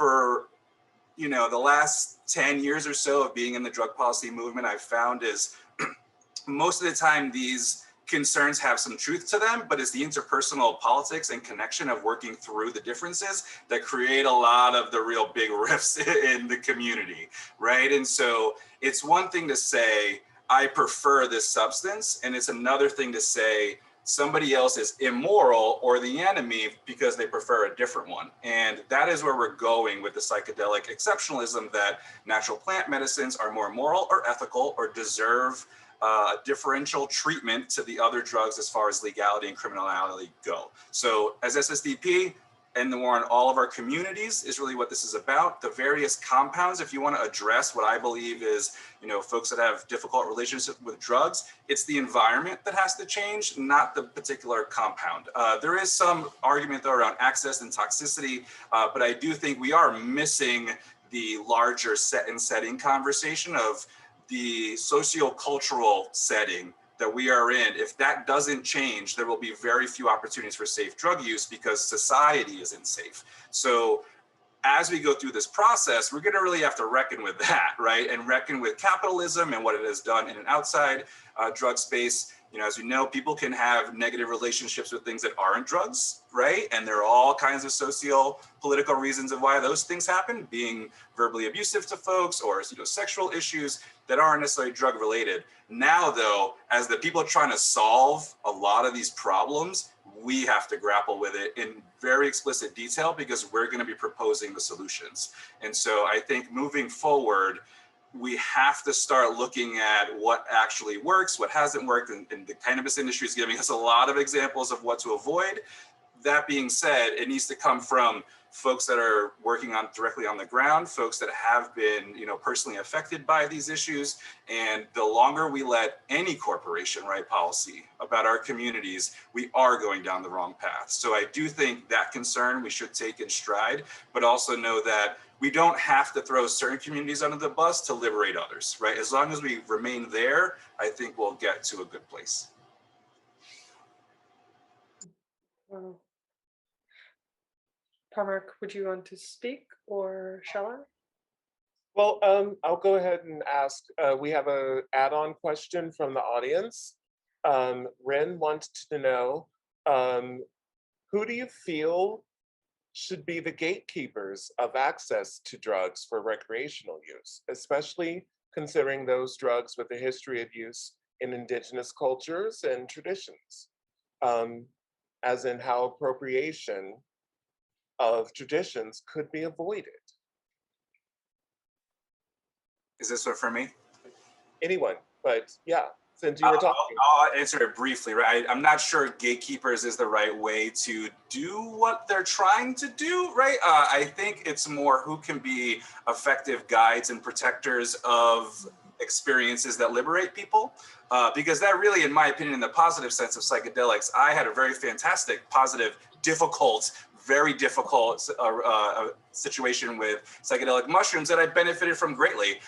for the last 10 years or so of being in the drug policy movement, I've found is most of the time these concerns have some truth to them, but it's the interpersonal politics and connection of working through the differences that create a lot of the real big rifts in the community, right? And so it's one thing to say, I prefer this substance, and it's another thing to say, somebody else is immoral or the enemy because they prefer a different one. And that is where we're going with the psychedelic exceptionalism, that natural plant medicines are more moral or ethical or deserve differential treatment to the other drugs as far as legality and criminality go. So as SSDP, and the war on all of our communities is really what this is about. The various compounds, if you want to address what I believe is, folks that have difficult relationships with drugs, it's the environment that has to change, not the particular compound. There is some argument though around access and toxicity, but I do think we are missing the larger set and setting conversation of the socio-cultural setting that we are in. If that doesn't change, there will be very few opportunities for safe drug use because society isn't safe. So as we go through this process, we're going to really have to reckon with that, right? And reckon with capitalism and what it has done in an outside drug space. As we know, people can have negative relationships with things that aren't drugs, right? And there are all kinds of socio-political reasons of why those things happen, being verbally abusive to folks or sexual issues that aren't necessarily drug related. Now, though, as the people trying to solve a lot of these problems, we have to grapple with it in very explicit detail because we're going to be proposing the solutions. And so I think moving forward, we have to start looking at what actually works, what hasn't worked, and the cannabis industry is giving us a lot of examples of what to avoid. That being said, it needs to come from folks that are working on directly on the ground, folks that have been, personally affected by these issues. And the longer we let any corporation write policy about our communities, we are going down the wrong path. So I do think that concern we should take in stride, but also know that we don't have to throw certain communities under the bus to liberate others, right? As long as we remain there, I think we'll get to a good place. Parmark, would you want to speak or shall I? Well, I'll go ahead and ask. We have an add-on question from the audience. Ren wants to know, who do you feel should be the gatekeepers of access to drugs for recreational use, especially considering those drugs with a history of use in indigenous cultures and traditions, as in how appropriation of traditions could be avoided? Is this one for me? Anyone, but yeah, since you were talking. I'll answer it briefly, right? I'm not sure gatekeepers is the right way to do what they're trying to do, right? I think it's more who can be effective guides and protectors of experiences that liberate people. Because that really, in my opinion, in the positive sense of psychedelics, I had a very fantastic, positive, very difficult situation with psychedelic mushrooms that I benefited from greatly.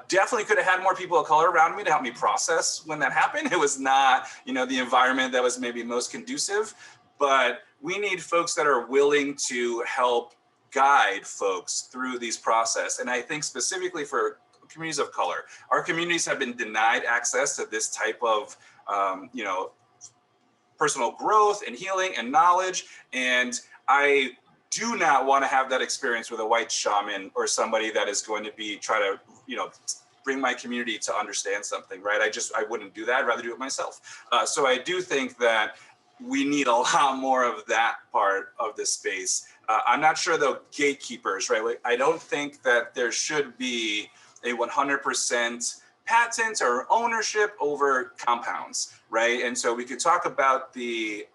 Definitely could have had more people of color around me to help me process when that happened. It was not, the environment that was maybe most conducive, but we need folks that are willing to help guide folks through these process. And I think specifically for communities of color, our communities have been denied access to this type of, personal growth and healing and knowledge. And I do not want to have that experience with a white shaman or somebody that is going to be try to, bring my community to understand something, right? I wouldn't do that. I'd rather do it myself. So I do think that we need a lot more of that part of this space. I'm not sure though, gatekeepers, right? I don't think that there should be a 100% patent or ownership over compounds, right? And so we could talk about the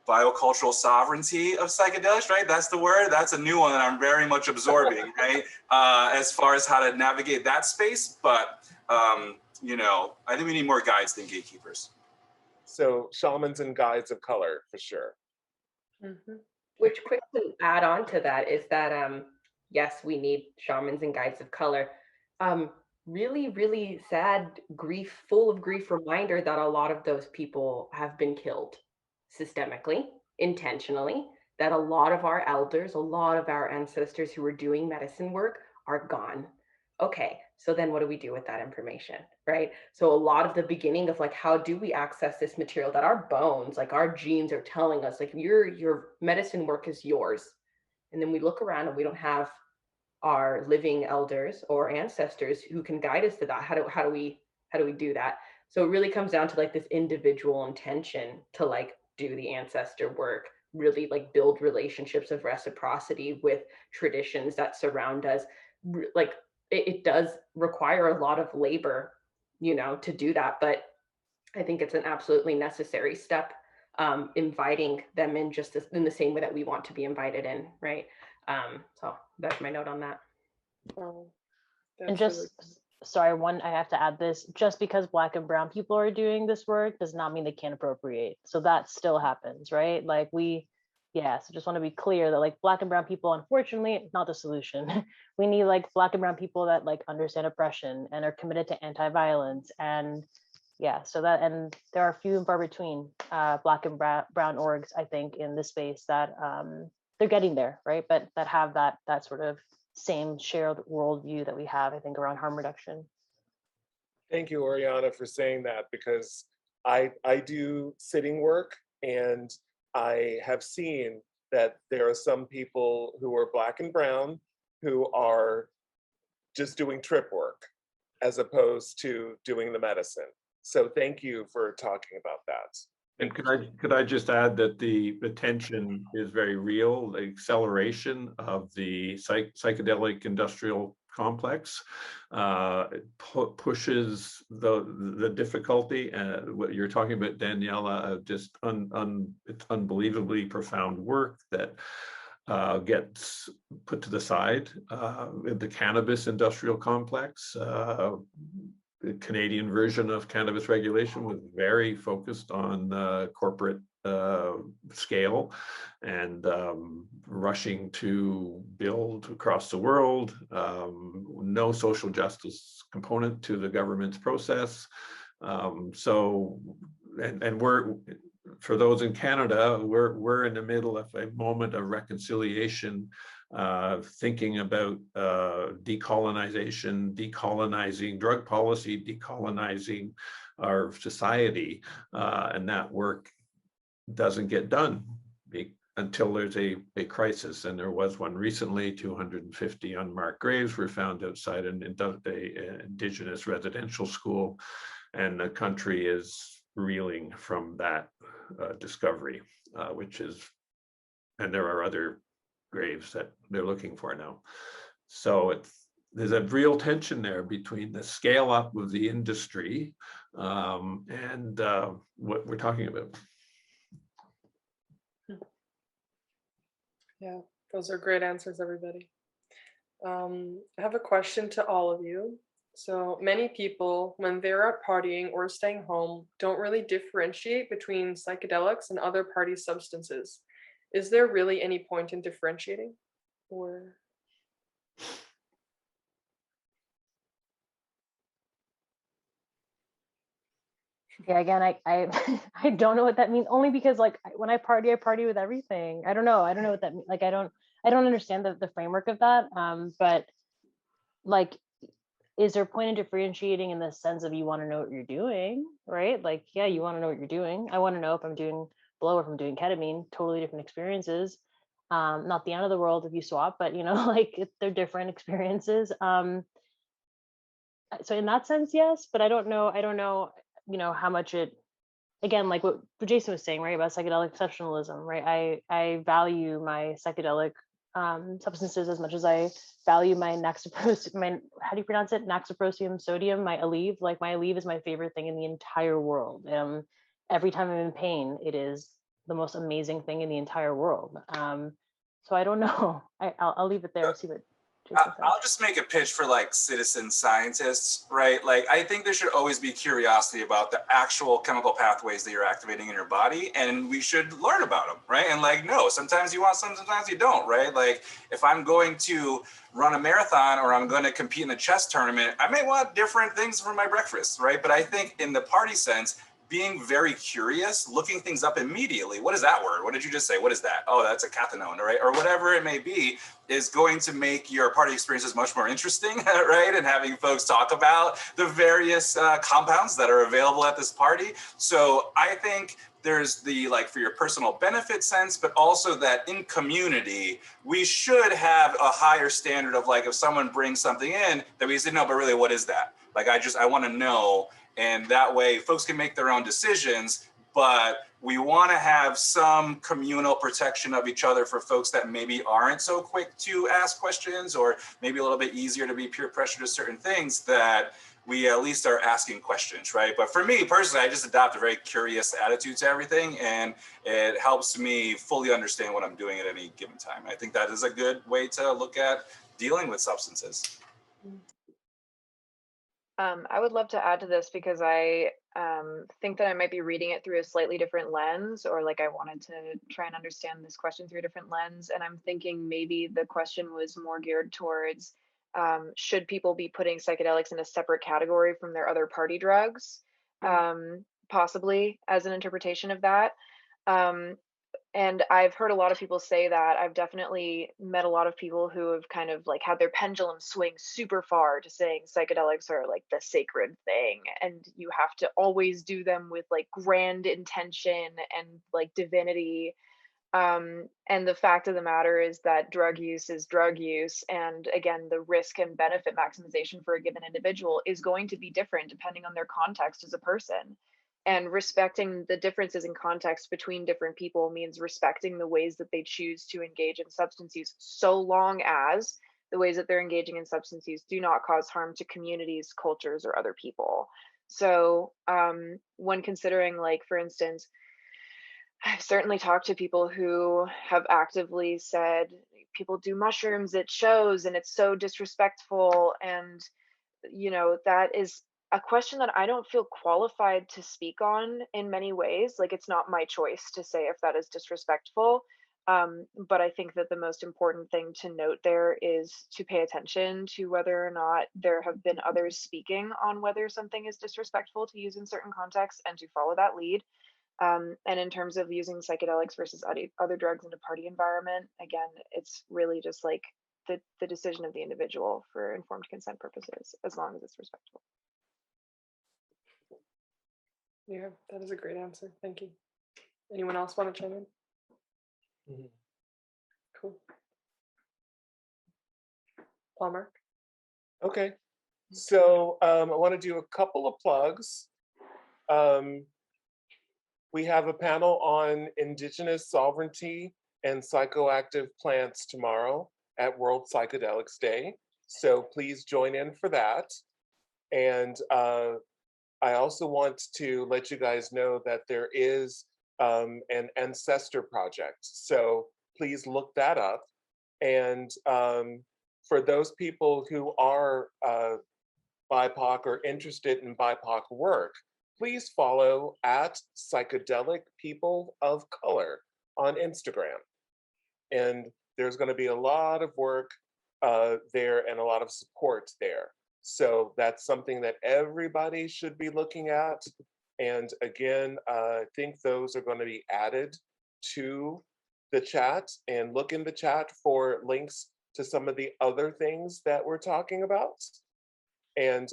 biocultural sovereignty of psychedelics, right? That's the word. That's a new one that I'm very much absorbing, right? As far as how to navigate that space. But, I think we need more guides than gatekeepers. So shamans and guides of color, for sure. Mm-hmm. Which quick to add on to that is that, yes, we need shamans and guides of color. Really, really sad full of grief reminder that a lot of those people have been killed systemically, intentionally, that a lot of our elders, a lot of our ancestors who were doing medicine work are gone. Okay, so then what do we do with that information, right? So a lot of the beginning of like, how do we access this material that our bones, like our genes are telling us, like your medicine work is yours. And then we look around and we don't have our living elders or ancestors who can guide us to that. How do we do that? So it really comes down to like this individual intention to like do the ancestor work, really like build relationships of reciprocity with traditions that surround us. Like it does require a lot of labor, you know, to do that, but I think it's an absolutely necessary step, inviting them in just in the same way that we want to be invited in, right? So that's my note on that. Oh, And that's really just, sorry, I have to add this, just because Black and brown people are doing this work does not mean they can't appropriate. So that still happens, right? Like yeah, so just want to be clear that like Black and brown people, unfortunately, not the solution. We need like Black and brown people that like understand oppression and are committed to anti-violence. And yeah, so that, and there are few and far between Black and brown orgs, I think, in this space that they're getting there, right? But that have that sort of same shared worldview that we have, I think, around harm reduction. Thank you, Oriana, for saying that, because I do sitting work, and I have seen that there are some people who are Black and brown who are just doing trip work as opposed to doing the medicine. So thank you for talking about that. And could I just add that the tension is very real. The acceleration of the psychedelic industrial complex pushes the difficulty. What you're talking about, Daniela, just it's unbelievably profound work that gets put to the side. The cannabis industrial complex, the Canadian version of cannabis regulation was very focused on corporate scale and rushing to build across the world, no social justice component to the government's process. So, and we're, for those in Canada, we're in the middle of a moment of reconciliation, thinking about decolonizing drug policy, decolonizing our society, and that work doesn't get done until there's a crisis. And there was one recently. 250 unmarked graves were found outside an Indigenous residential school, and the country is reeling from that discovery, which is, and there are other graves that they're looking for now. So there's a real tension there between the scale up of the industry and what we're talking about. Yeah, those are great answers, everybody. I have a question to all of you. So many people, when they're out partying or staying home, don't really differentiate between psychedelics and other party substances. Is there really any point in differentiating? Or Yeah, again, I I don't know what that means, only because like when I party with everything. I don't know what that means. Like I don't understand the framework of that. But like, is there a point in differentiating in the sense of you want to know what you're doing, right? Like, yeah, you want to know what you're doing. I want to know if I'm doing blow or if I'm doing ketamine. Totally different experiences. Not the end of the world if you swap, but you know, like they're different experiences. So in that sense, yes, but I don't know, you know, how much it, again, like what Jason was saying, right, about psychedelic exceptionalism, right? I value my psychedelic substances as much as I value my naxoprosium, how do you pronounce it? Naxoprosium sodium, my Aleve. Like my Aleve is my favorite thing in the entire world. Every time I'm in pain, it is the most amazing thing in the entire world. So I don't know. I'll leave it there. See what Jason says. I'll just make a pitch for like citizen scientists, right? Like I think there should always be curiosity about the actual chemical pathways that you're activating in your body, and we should learn about them, right? And like, no, sometimes you want some, sometimes you don't, right? Like if I'm going to run a marathon or I'm going to compete in a chess tournament, I may want different things for my breakfast, right? But I think in the party sense, being very curious, looking things up immediately. What is that word? What did you just say? What is that? Oh, that's a cathinone, right? Or whatever it may be, is going to make your party experiences much more interesting, right? And having folks talk about the various compounds that are available at this party. So I think there's the like for your personal benefit sense, but also that in community, we should have a higher standard of like, if someone brings something in that we say, no, but really, what is that? Like, I want to know. And that way folks can make their own decisions, but we want to have some communal protection of each other for folks that maybe aren't so quick to ask questions, or maybe a little bit easier to be peer pressure to certain things, that we at least are asking questions, right? But for me personally, I just adopt a very curious attitude to everything, and it helps me fully understand what I'm doing at any given time. I think that is a good way to look at dealing with substances. I would love to add to this because I think that I might be reading it through a slightly different lens, or like I wanted to try and understand this question through a different lens. And I'm thinking maybe the question was more geared towards should people be putting psychedelics in a separate category from their other party drugs, possibly as an interpretation of that. And I've heard a lot of people say that. I've definitely met a lot of people who have kind of like had their pendulum swing super far to saying psychedelics are like the sacred thing, and you have to always do them with like grand intention and like divinity. And the fact of the matter is that drug use is drug use. And again, the risk and benefit maximization for a given individual is going to be different depending on their context as a person. And respecting the differences in context between different people means respecting the ways that they choose to engage in substance use, so long as the ways that they're engaging in substance use do not cause harm to communities, cultures, or other people. So when considering, like, for instance, I've certainly talked to people who have actively said people do mushrooms at shows and it's so disrespectful. And, you know, that is a question that I don't feel qualified to speak on in many ways. Like, it's not my choice to say if that is disrespectful. But I think that the most important thing to note there is to pay attention to whether or not there have been others speaking on whether something is disrespectful to use in certain contexts, and to follow that lead. And in terms of using psychedelics versus other drugs in a party environment, again, it's really just like the decision of the individual for informed consent purposes, as long as it's respectful. Yeah, that is a great answer. Thank you. Anyone else want to chime in? Cool. Paul Mark? Okay. So I want to do a couple of plugs. We have a panel on Indigenous sovereignty and psychoactive plants tomorrow at World Psychedelics Day. So please join in for that. And I also want to let you guys know that there is an ancestor project. So please look that up. And for those people who are BIPOC or interested in BIPOC work, please follow at Psychedelic People of Color on Instagram. And there's going to be a lot of work there and a lot of support there. So that's something that everybody should be looking at. And again, I think those are going to be added to the chat, and look in the chat for links to some of the other things that we're talking about. And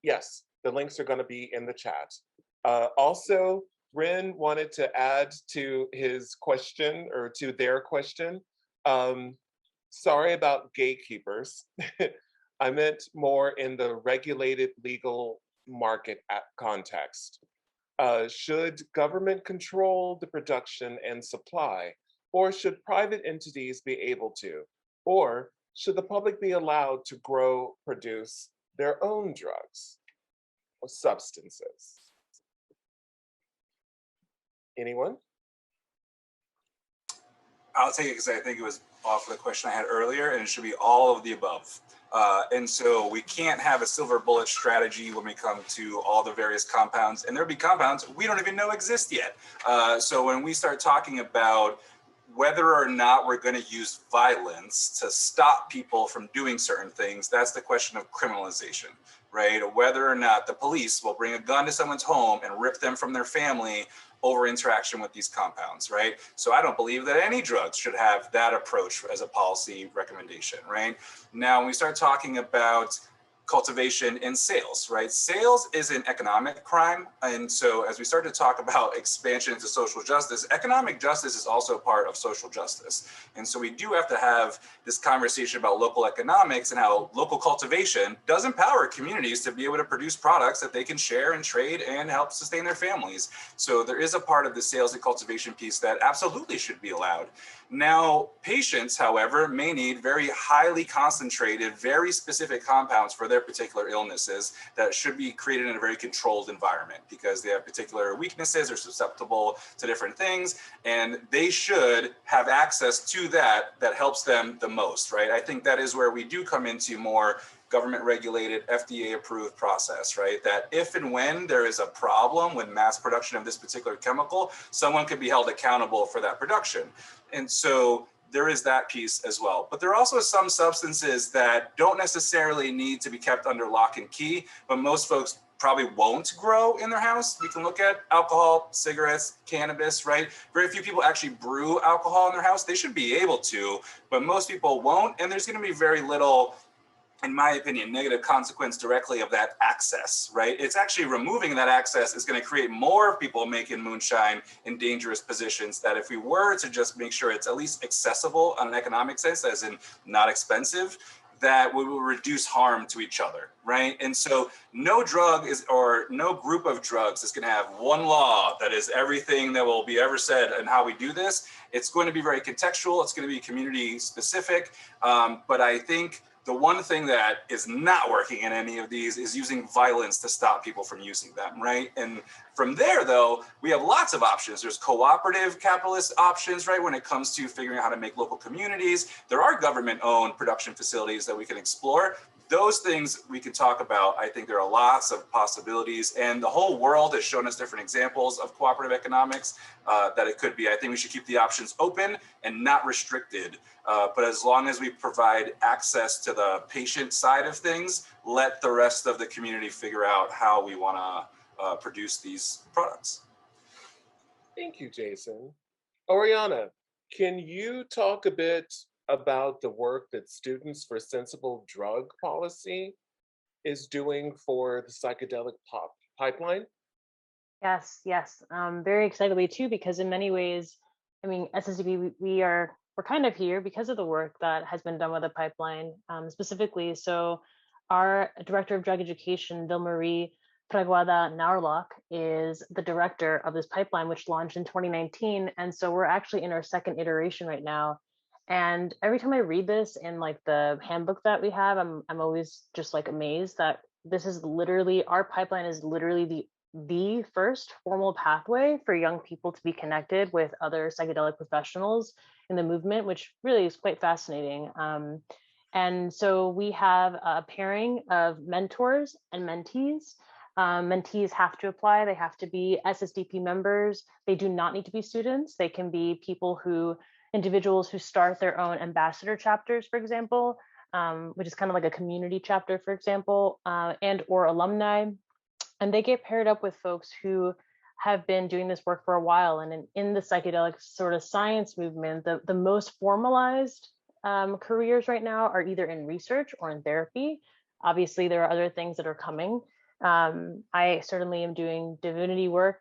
yes, the links are going to be in the chat. Also, Rin wanted to add to his question, or to their question. Sorry about gatekeepers. I meant more in the regulated legal market context. Should government control the production and supply, or should private entities be able to? Or should the public be allowed to grow, produce their own drugs or substances? Anyone? I'll take it because I think it was off of the question I had earlier, and it should be all of the above. And so we can't have a silver bullet strategy when we come to all the various compounds, and there'll be compounds we don't even know exist yet. So when we start talking about whether or not we're going to use violence to stop people from doing certain things, that's the question of criminalization, right? Or whether or not the police will bring a gun to someone's home and rip them from their family over interaction with these compounds, right? So I don't believe that any drugs should have that approach as a policy recommendation, right? Now, when we start talking about cultivation and sales, right? Sales is an economic crime. And so as we start to talk about expansion into social justice, economic justice is also part of social justice. And so we do have to have this conversation about local economics and how local cultivation does empower communities to be able to produce products that they can share and trade and help sustain their families. So there is a part of the sales and cultivation piece that absolutely should be allowed. Now, patients, however, may need very highly concentrated, very specific compounds for their particular illnesses that should be created in a very controlled environment because they have particular weaknesses or susceptible to different things, and they should have access to that helps them the most, right? I think that is where we do come into more government regulated, FDA approved process, right? That if and when there is a problem with mass production of this particular chemical, someone could be held accountable for that production. And so there is that piece as well. But there are also some substances that don't necessarily need to be kept under lock and key, but most folks probably won't grow in their house. We can look at alcohol, cigarettes, cannabis, right? Very few people actually brew alcohol in their house. They should be able to, but most people won't. And there's going to be very little, in my opinion, negative consequence directly of that access, right? It's actually removing that access is going to create more people making moonshine in dangerous positions that if we were to just make sure it's at least accessible on an economic sense, as in not expensive, that we will reduce harm to each other, right? And so no drug is, or no group of drugs is going to have one law that is everything that will be ever said and how we do this. It's going to be very contextual. It's going to be community specific. But I think the one thing that is not working in any of these is using violence to stop people from using them, right? And from there, though, we have lots of options. There's cooperative capitalist options, right, when it comes to figuring out how to make local communities. There are government-owned production facilities that we can explore. Those things we can talk about. I think there are lots of possibilities, and the whole world has shown us different examples of cooperative economics that it could be. I think we should keep the options open and not restricted. But as long as we provide access to the patient side of things, let the rest of the community figure out how we want to produce these products. Thank you, Jason. Oriana, can you talk a bit about the work that Students for Sensible Drug Policy is doing for the psychedelic pipeline? Yes, yes. Very excitedly too, because in many ways, I mean, SSDP, we're kind of here because of the work that has been done with the pipeline, specifically. So our Director of Drug Education, Vilmarie Praguada Naurlock, is the director of this pipeline, which launched in 2019. And so we're actually in our second iteration right now. And every time I read this in like the handbook that we have, I'm always just like amazed that this is literally, our pipeline is literally the first formal pathway for young people to be connected with other psychedelic professionals in the movement, which really is quite fascinating. And so we have a pairing of mentors and mentees. Mentees have to apply. They have to be SSDP members. They do not need to be students. They can be individuals who start their own ambassador chapters, for example, which is kind of like a community chapter, for example, and or alumni. And they get paired up with folks who have been doing this work for a while. And in the psychedelic sort of science movement, the most formalized careers right now are either in research or in therapy. Obviously, there are other things that are coming. I certainly am doing divinity work,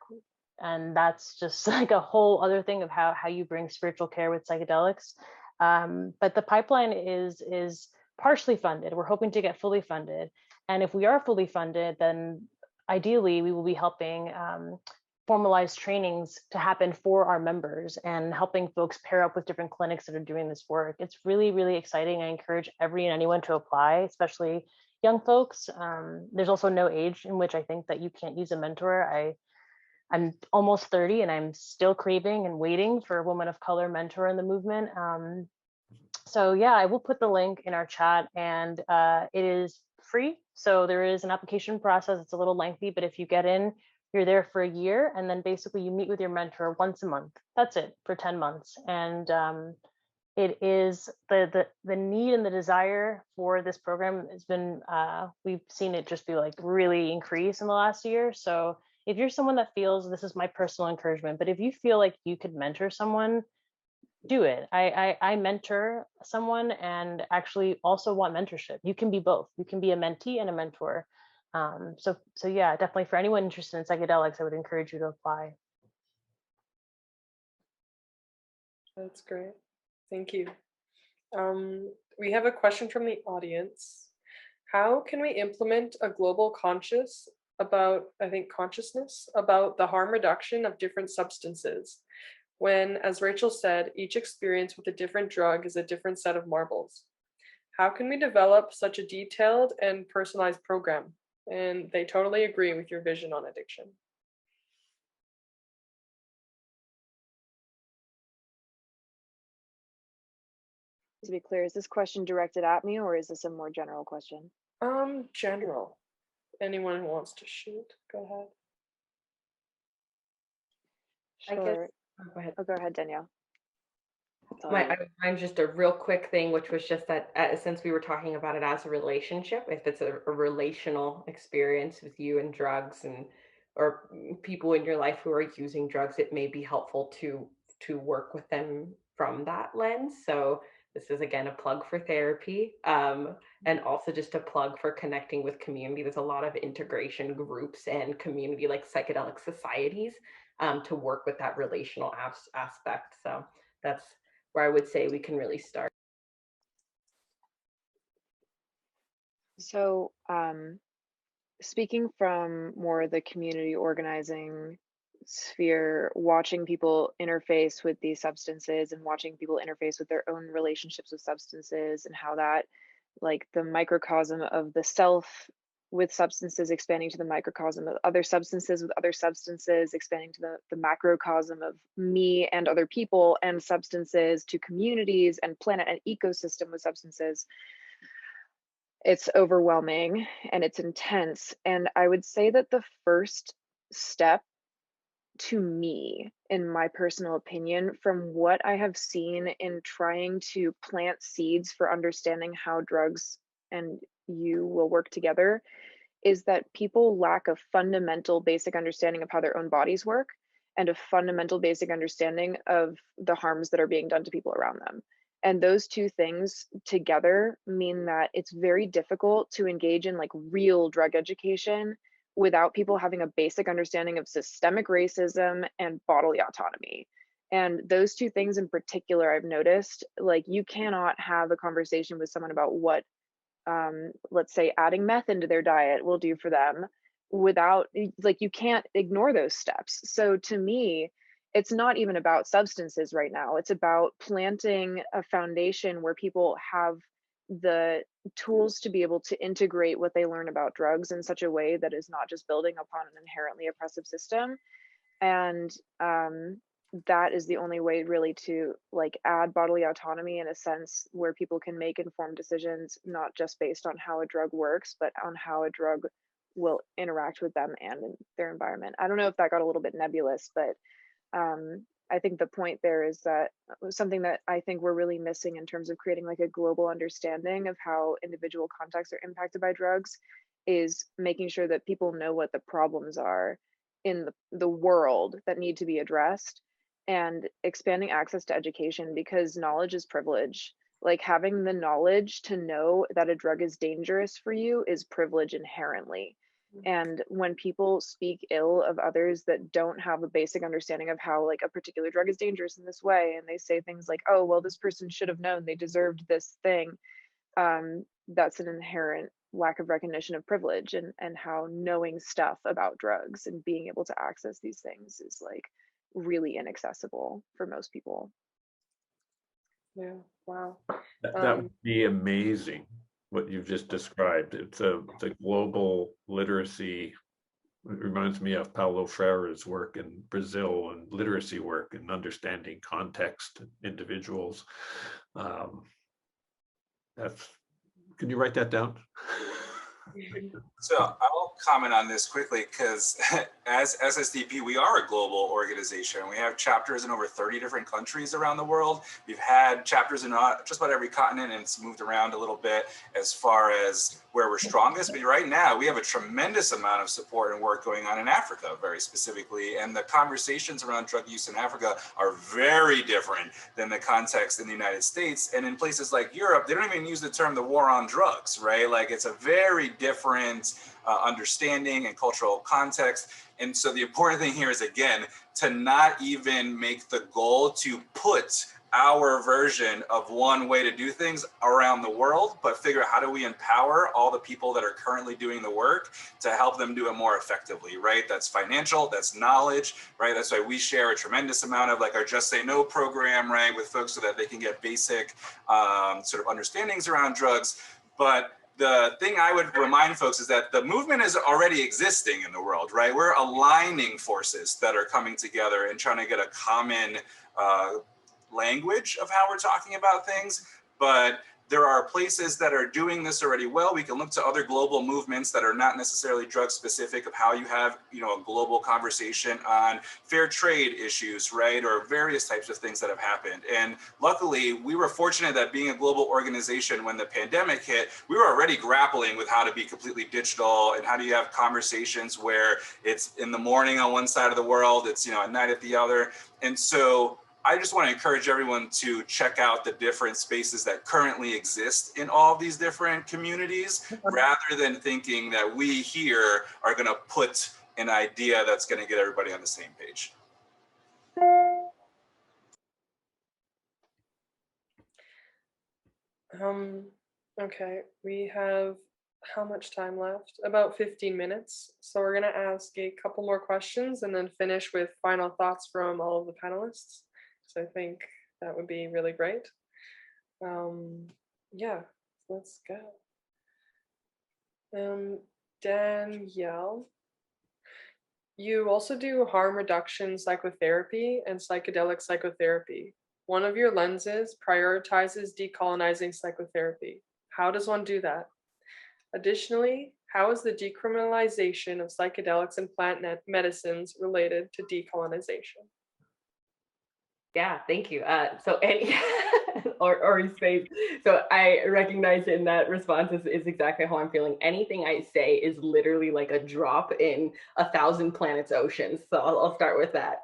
and that's just like a whole other thing of how you bring spiritual care with psychedelics. But the pipeline is partially funded. We're hoping to get fully funded. And if we are fully funded, then ideally we will be helping formalized trainings to happen for our members and helping folks pair up with different clinics that are doing this work. It's really, really exciting. I encourage every and anyone to apply, especially young folks. There's also no age in which I think that you can't use a mentor. I'm almost 30 and I'm still craving and waiting for a woman of color mentor in the movement. So yeah, I will put the link in our chat, and it is free. So there is an application process. It's a little lengthy, but if you get in You're there for a year, and then basically you meet with your mentor once a month. That's it for 10 months. And it is the need and the desire for this program has been, we've seen it just be like really increase in the last year. So if you're someone that feels, this is my personal encouragement, but if you feel like you could mentor someone, do it. I mentor someone and actually also want mentorship. You can be both. You can be a mentee and a mentor. So yeah, definitely for anyone interested in psychedelics, I would encourage you to apply. That's great. Thank you. We have a question from the audience. How can we implement a global consciousness about the harm reduction of different substances when, as Rachel said, each experience with a different drug is a different set of marbles? How can we develop such a detailed and personalized program? And they totally agree with your vision on addiction. To be clear, is this question directed at me or is this a more general question? General. Anyone who wants to shoot, go ahead. I guess, Sure. go ahead. Oh, go ahead, Danielle. Mine's just a real quick thing, which was just that since we were talking about it as a relationship, if it's a relational experience with you and drugs and or people in your life who are using drugs, it may be helpful to work with them from that lens. So this is again a plug for therapy, and also just a plug for connecting with community. There's a lot of integration groups and community like psychedelic societies to work with that relational aspect. So that's where I would say we can really start. So, speaking from more the community organizing sphere, watching people interface with these substances and watching people interface with their own relationships with substances and how that, like the microcosm of the self with substances expanding to the microcosm of other substances with other substances expanding to the macrocosm of me and other people and substances to communities and planet and ecosystem with substances. It's overwhelming and it's intense. And I would say that the first step to me, in my personal opinion, from what I have seen in trying to plant seeds for understanding how drugs and you will work together, is that people lack a fundamental basic understanding of how their own bodies work and a fundamental basic understanding of the harms that are being done to people around them. And those two things together mean that it's very difficult to engage in like real drug education without people having a basic understanding of systemic racism and bodily autonomy. And those two things in particular, I've noticed, like you cannot have a conversation with someone about what let's say adding meth into their diet will do for them without, like, you can't ignore those steps. So to me, it's not even about substances right now. It's about planting a foundation where people have the tools to be able to integrate what they learn about drugs in such a way that is not just building upon an inherently oppressive system. And that is the only way really to like add bodily autonomy in a sense where people can make informed decisions, not just based on how a drug works, but on how a drug will interact with them and in their environment. I don't know if that got a little bit nebulous, but I think the point there is that something that I think we're really missing in terms of creating like a global understanding of how individual contexts are impacted by drugs is making sure that people know what the problems are in the world that need to be addressed and expanding access to education, because knowledge is privilege. Like having the knowledge to know that a drug is dangerous for you is privilege inherently. And when people speak ill of others that don't have a basic understanding of how like a particular drug is dangerous in this way, and they say things like, oh, well, this person should have known, they deserved this thing, that's an inherent lack of recognition of privilege and how knowing stuff about drugs and being able to access these things is like really inaccessible for most people. Yeah, wow. That would be amazing, what you've just described. It's a global literacy. It reminds me of Paulo Freire's work in Brazil and literacy work and understanding context, individuals. Can you write that down? So I'll comment on this quickly because as SSDP, we are a global organization. We have chapters in over 30 different countries around the world. We've had chapters in just about every continent, and it's moved around a little bit as far as where we're strongest. But right now, we have a tremendous amount of support and work going on in Africa, very specifically. And the conversations around drug use in Africa are very different than the context in the United States. And in places like Europe, they don't even use the term the war on drugs, right? Like, it's a very different understanding and cultural context. And so the important thing here is, again, to not even make the goal to put our version of one way to do things around the world, but figure out how do we empower all the people that are currently doing the work to help them do it more effectively, right? That's financial, that's knowledge, right? That's why we share a tremendous amount of like our Just Say No program, right, with folks so that they can get basic sort of understandings around drugs. But the thing I would remind folks is that the movement is already existing in the world, right? We're aligning forces that are coming together and trying to get a common language of how we're talking about things. But there are places that are doing this already well. We can look to other global movements that are not necessarily drug specific, of how you have, a global conversation on fair trade issues, right? Or various types of things that have happened. And luckily, we were fortunate that being a global organization, when the pandemic hit, we were already grappling with how to be completely digital and how do you have conversations where it's in the morning on one side of the world, it's, at night at the other. And so I just want to encourage everyone to check out the different spaces that currently exist in all of these different communities, rather than thinking that we here are going to put an idea that's going to get everybody on the same page. Okay, we have how much time left? About 15 minutes. So we're gonna ask a couple more questions and then finish with final thoughts from all of the panelists. So I think that would be really great. Yeah, let's go. Danielle, you also do harm reduction psychotherapy and psychedelic psychotherapy. One of your lenses prioritizes decolonizing psychotherapy. How does one do that? Additionally, how is the decriminalization of psychedelics and plant medicines related to decolonization? Yeah, thank you. So any or space. So I recognize in that response is exactly how I'm feeling. Anything I say is literally like a drop in 1,000 planets oceans. So I'll start with that.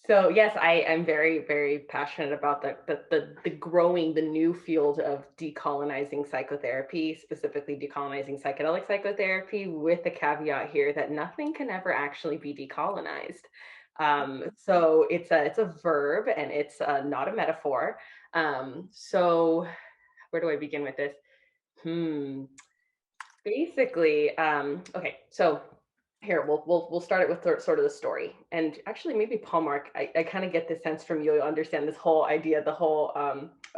So yes, I am very, very passionate about the growing, the new field of decolonizing psychotherapy, specifically decolonizing psychedelic psychotherapy, with the caveat here that nothing can ever actually be decolonized. So it's a verb, and it's not a metaphor. So where do I begin with this? Basically, okay, so here we'll start it with sort of the story. And actually, maybe Paul Mark, I kind of get the sense from you, understand this whole idea, the whole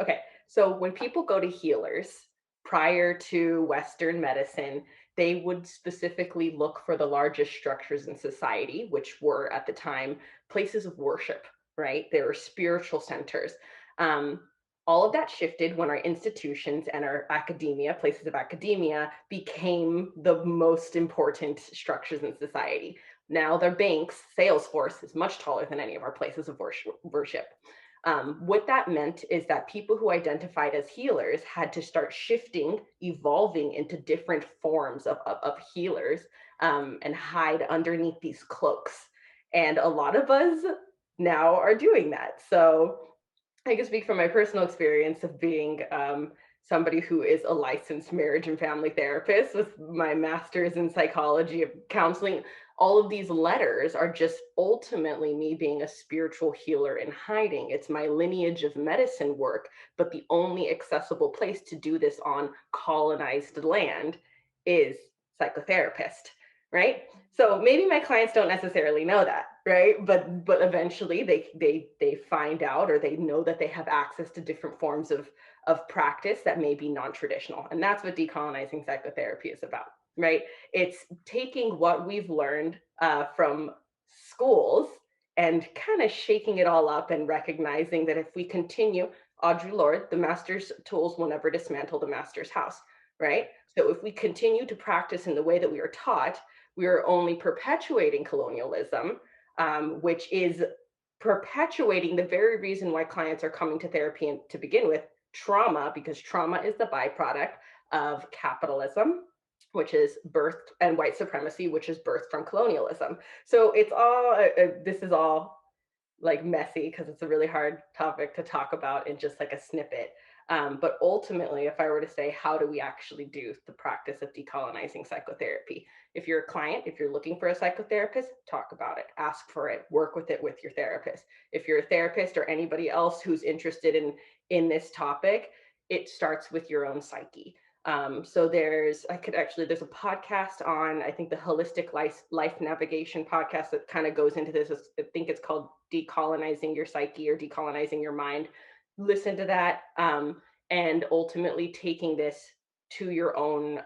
okay. So when people go to healers prior to Western medicine, they would specifically look for the largest structures in society, which were at the time places of worship, right? They were spiritual centers. All of that shifted when our institutions and our academia, places of academia, became the most important structures in society. Now their banks, Salesforce is much taller than any of our places of worship. What that meant is that people who identified as healers had to start shifting, evolving into different forms of healers, and hide underneath these cloaks. And a lot of us now are doing that. So I can speak from my personal experience of being somebody who is a licensed marriage and family therapist with my master's in psychology of counseling. All of these letters are just ultimately me being a spiritual healer in hiding. It's my lineage of medicine work, but the only accessible place to do this on colonized land is psychotherapist, right? So maybe my clients don't necessarily know that, right? But eventually they find out, or they know that they have access to different forms of practice that may be non-traditional. And that's what decolonizing psychotherapy is about, right? It's taking what we've learned from schools and kind of shaking it all up and recognizing that if we continue, Audre Lorde, the master's tools will never dismantle the master's house. right? So if we continue to practice in the way that we are taught, we are only perpetuating colonialism, which is perpetuating the very reason why clients are coming to therapy and to begin with, trauma, because trauma is the byproduct of capitalism, which is birthed, and white supremacy, which is birthed from colonialism. So it's all, this is all like messy because it's a really hard topic to talk about in just like a snippet. But ultimately, if I were to say, how do we actually do the practice of decolonizing psychotherapy? If you're a client, if you're looking for a psychotherapist, talk about it, ask for it, work with it with your therapist. If you're a therapist or anybody else who's interested in this topic, it starts with your own psyche. So there's a podcast on, I think, the Holistic Life Navigation podcast that kind of goes into this. I think it's called Decolonizing Your Psyche or Decolonizing Your Mind. Listen to that, and ultimately taking this to your own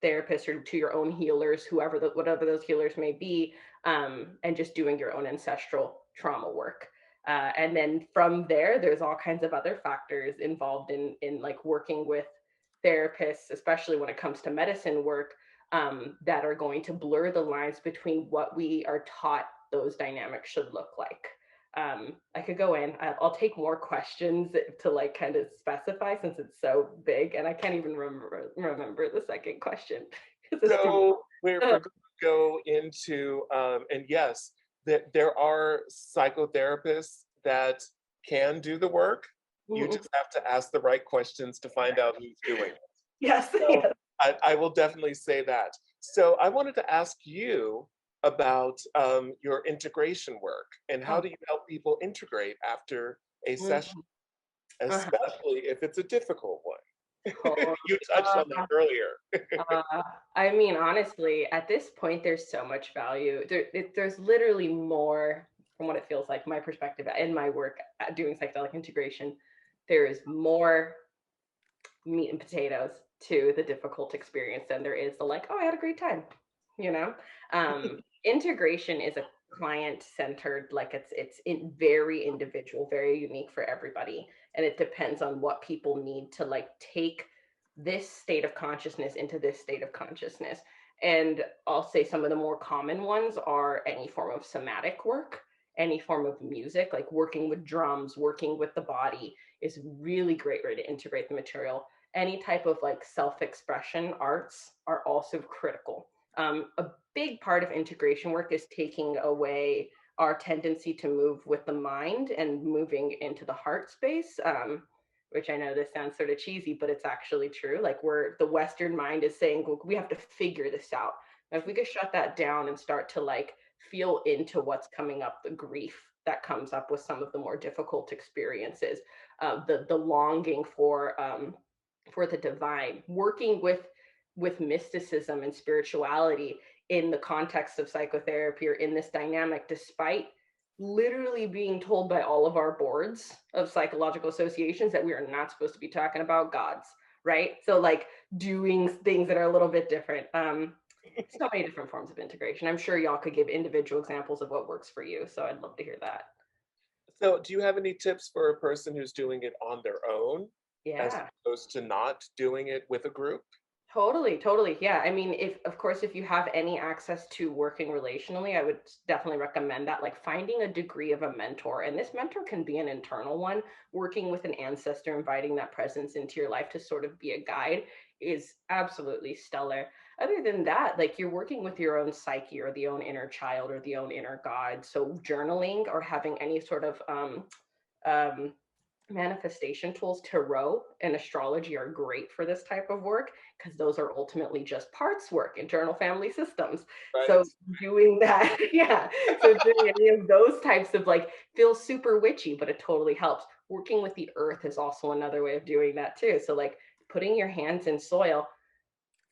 therapist or to your own healers, whatever those healers may be, and just doing your own ancestral trauma work. And then from there, there's all kinds of other factors involved in like working with therapists, especially when it comes to medicine work, that are going to blur the lines between what we are taught those dynamics should look like. I could go in. I'll take more questions to like kind of specify since it's so big, and I can't even remember the second question. So we're going to go into, and yes, that there are psychotherapists that can do the work. You just have to ask the right questions to find out who's doing it. Yes. So Yes. I will definitely say that. So I wanted to ask you about your integration work and how do you help people integrate after a session, especially if it's a difficult one. You touched on that earlier. I mean, honestly, at this point, there's so much value. There's literally more, from what it feels like, my perspective in my work doing psychedelic integration. There is more meat and potatoes to the difficult experience than there is the like, oh, I had a great time, you know. Integration is a client centered, like it's very individual, very unique for everybody, and it depends on what people need to like take this state of consciousness into this state of consciousness. And I'll say some of the more common ones are any form of somatic work, any form of music, like working with drums, working with the body is really great way to integrate the material. Any type of like self-expression arts are also critical. A big part of integration work is taking away our tendency to move with the mind and moving into the heart space, which I know this sounds sort of cheesy, but it's actually true. Like the Western mind is saying, well, we have to figure this out. And if we could shut that down and start to like feel into what's coming up, the grief that comes up with some of the more difficult experiences, the longing for the divine, working with mysticism and spirituality in the context of psychotherapy or in this dynamic, despite literally being told by all of our boards of psychological associations that we are not supposed to be talking about gods, right? So like doing things that are a little bit different. So many different forms of integration. I'm sure y'all could give individual examples of what works for you. So I'd love to hear that. So do you have any tips for a person who's doing it on their own as Yeah. opposed to not doing it with a group? Totally. Yeah. I mean, if you have any access to working relationally, I would definitely recommend that, like finding a degree of a mentor. And this mentor can be an internal one, working with an ancestor, inviting that presence into your life to sort of be a guide is absolutely stellar. Other than that, like you're working with your own psyche or the own inner child or the own inner God. So journaling or having any sort of um, manifestation tools, tarot and astrology are great for this type of work because those are ultimately just parts work, internal family systems. Right. So doing that, yeah. So doing any of those types of like feels super witchy, but it totally helps. Working with the earth is also another way of doing that too. So like putting your hands in soil.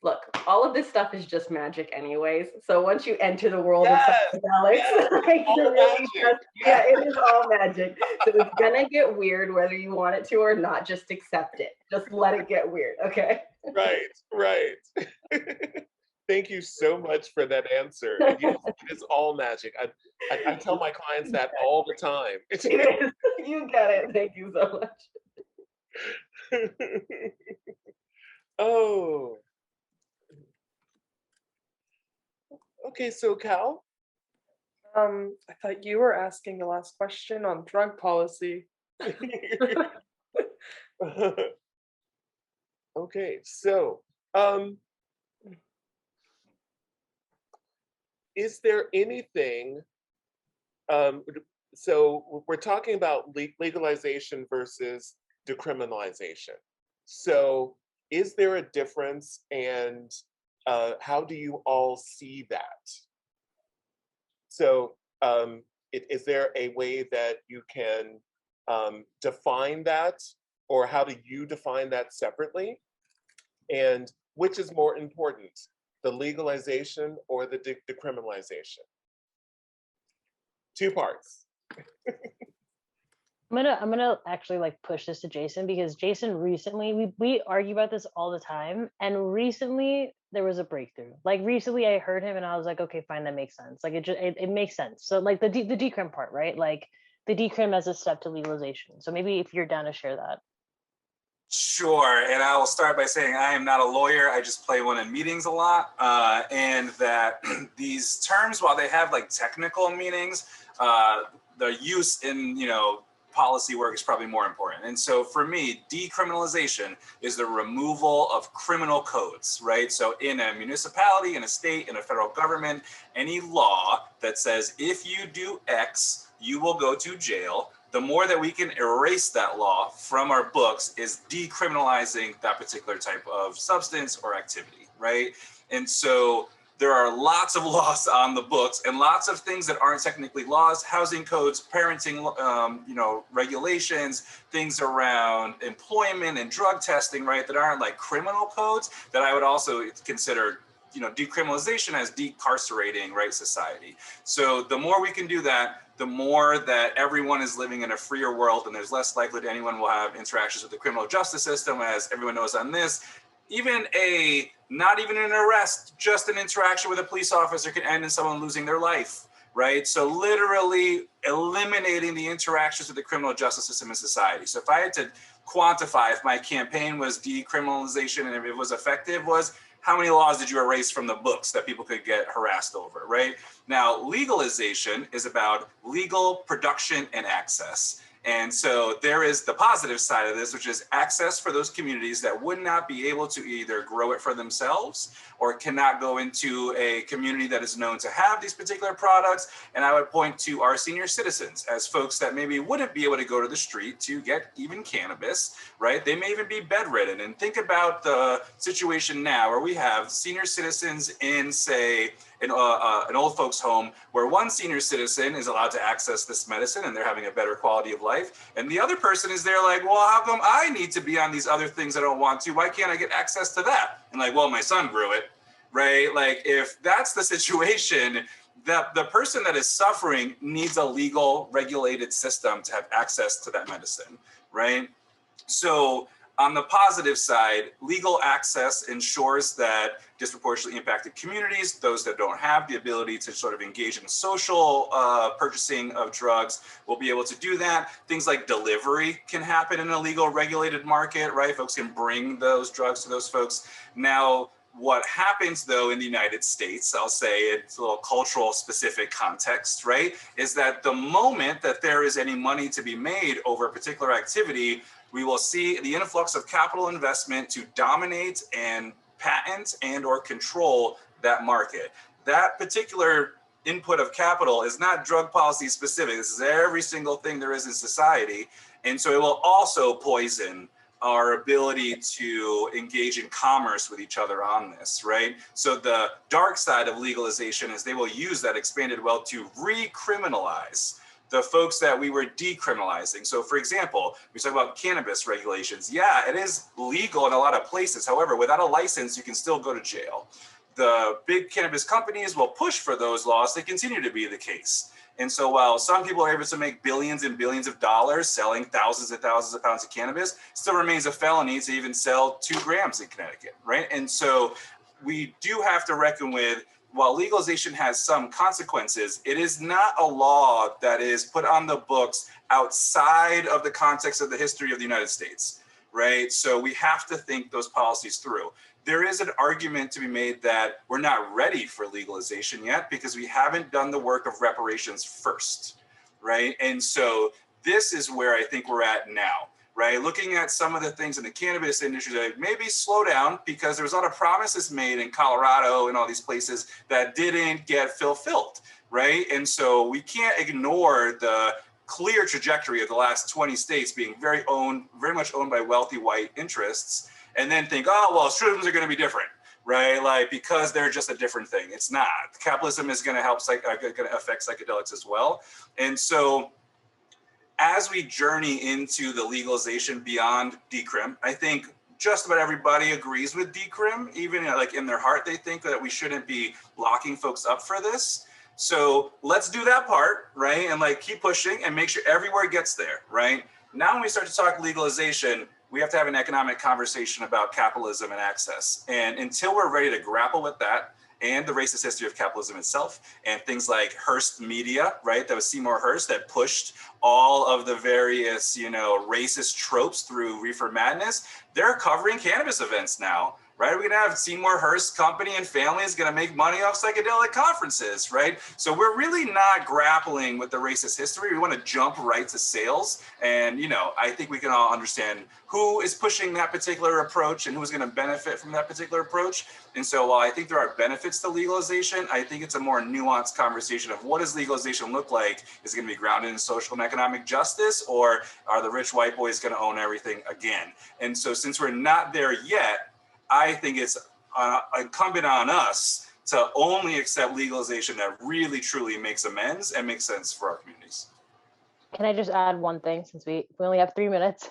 Look, all of this stuff is just magic anyways. So once you enter the world of psychedelics, like all really magic. yeah, it is all magic. So it's gonna get weird whether you want it to or not. Just accept it. Just let it get weird. Okay. Right. Thank you so much for that answer. Yes, it is all magic. I tell my clients that all the time. It is. You get it. Thank you so much. Oh, okay, so Cal? I thought you were asking the last question on drug policy. Okay, so is there anything, um, so we're talking about legalization versus decriminalization. So is there a difference, and how do you all see that? So is there a way that you can define that, or how do you define that separately? And which is more important, the legalization or the decriminalization? Two parts. I'm gonna actually like push this to Jason, because Jason recently, we argue about this all the time, and recently there was a breakthrough. Like recently I heard him and I was like, okay, fine, that makes sense. Like it makes sense. So like the decrim part, right? Like the decrim as a step to legalization. So maybe if you're down to share that. Sure, and I will start by saying I am not a lawyer. I just play one in meetings a lot, and that these terms, while they have like technical meanings, the use in policy work is probably more important. And so for me, decriminalization is the removal of criminal codes, right? So in a municipality, in a state, in a federal government, any law that says if you do X, you will go to jail, the more that we can erase that law from our books is decriminalizing that particular type of substance or activity, right? And so there are lots of laws on the books and lots of things that aren't technically laws, housing codes, parenting, regulations, things around employment and drug testing, right? That aren't like criminal codes that I would also consider, decriminalization as decarcerating, right, society. So the more we can do that, the more that everyone is living in a freer world, and there's less likely that anyone will have interactions with the criminal justice system, as everyone knows on this. Not even an arrest, just an interaction with a police officer can end in someone losing their life, right? So literally eliminating the interactions with the criminal justice system in society. So if I had to quantify if my campaign was decriminalization and if it was effective, was how many laws did you erase from the books that people could get harassed over, right? Now, legalization is about legal production and access. And so there is the positive side of this, which is access for those communities that would not be able to either grow it for themselves or cannot go into a community that is known to have these particular products. And I would point to our senior citizens as folks that maybe wouldn't be able to go to the street to get even cannabis, right? They may even be bedridden. And think about the situation now where we have senior citizens in, say, an old folks home where one senior citizen is allowed to access this medicine and they're having a better quality of life. And the other person is there like, well, how come I need to be on these other things I don't want to? Why can't I get access to that? And like, well, my son grew it, right? Like if that's the situation, the person that is suffering needs a legal regulated system to have access to that medicine, right? So on the positive side, legal access ensures that disproportionately impacted communities, those that don't have the ability to sort of engage in social purchasing of drugs, will be able to do that. Things like delivery can happen in a legal regulated market, right? Folks can bring those drugs to those folks. Now, what happens though in the United States, I'll say it's a little cultural specific context, right? Is that the moment that there is any money to be made over a particular activity, we will see the influx of capital investment to dominate and patent and or control that market. That particular input of capital is not drug policy specific. This is every single thing there is in society. And so it will also poison our ability to engage in commerce with each other on this, right? So the dark side of legalization is they will use that expanded wealth to recriminalize the folks that we were decriminalizing. So for example, we talk about cannabis regulations. Yeah, it is legal in a lot of places. However, without a license, you can still go to jail. The big cannabis companies will push for those laws to continue to be the case. And so while some people are able to make billions and billions of dollars selling thousands and thousands of pounds of cannabis, it still remains a felony to even sell 2 grams in Connecticut, right? And so we do have to reckon with, while legalization has some consequences, it is not a law that is put on the books outside of the context of the history of the United States, right? So we have to think those policies through. There is an argument to be made that we're not ready for legalization yet because we haven't done the work of reparations first, right? And so this is where I think we're at now, right? Looking at some of the things in the cannabis industry that maybe slow down because there was a lot of promises made in Colorado and all these places that didn't get fulfilled, right? And so we can't ignore the clear trajectory of the last 20 states being very much owned by wealthy white interests, and then think, oh, well, shrooms are going to be different, right? Like, because they're just a different thing. It's not. Capitalism is going to going to affect psychedelics as well. And so as we journey into the legalization beyond decrim, I think just about everybody agrees with decrim, even like in their heart, they think that we shouldn't be locking folks up for this. So let's do that part, right? And like keep pushing and make sure everywhere gets there, right? Now, when we start to talk legalization, we have to have an economic conversation about capitalism and access. And until we're ready to grapple with that and the racist history of capitalism itself and things like Hearst Media, right? That was Seymour Hearst that pushed all of the various, racist tropes through Reefer Madness. They're covering cannabis events now, right? We're gonna have Seymour Hearst company and family is gonna make money off psychedelic conferences, right? So we're really not grappling with the racist history. We wanna jump right to sales. And, I think we can all understand who is pushing that particular approach and who's gonna benefit from that particular approach. And so while I think there are benefits to legalization, I think it's a more nuanced conversation of what does legalization look like? Is it gonna be grounded in social and economic justice, or are the rich white boys gonna own everything again? And so since we're not there yet, I think it's incumbent on us to only accept legalization that really, truly makes amends and makes sense for our communities. Can I just add one thing since we only have 3 minutes?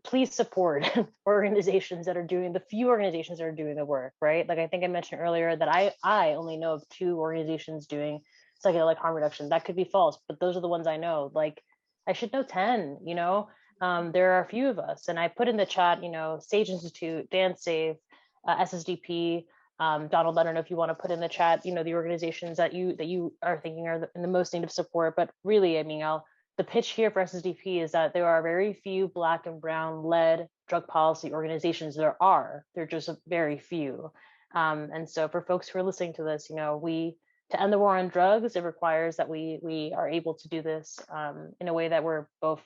Please support organizations that are doing the few organizations that are doing the work, right? Like I think I mentioned earlier that I only know of 2 organizations doing psychedelic harm reduction. That could be false, but those are the ones I know. Like I should know 10, there are a few of us. And I put in the chat, Sage Institute, Dance Safe, SSDP, Donald, I don't know if you want to put in the chat, the organizations that you are thinking are in the most need of support. But really, I mean, the pitch here for SSDP is that there are very few Black and Brown led drug policy organizations. They're just very few. And so for folks who are listening to this, to end the war on drugs, it requires that we are able to do this in a way that we're both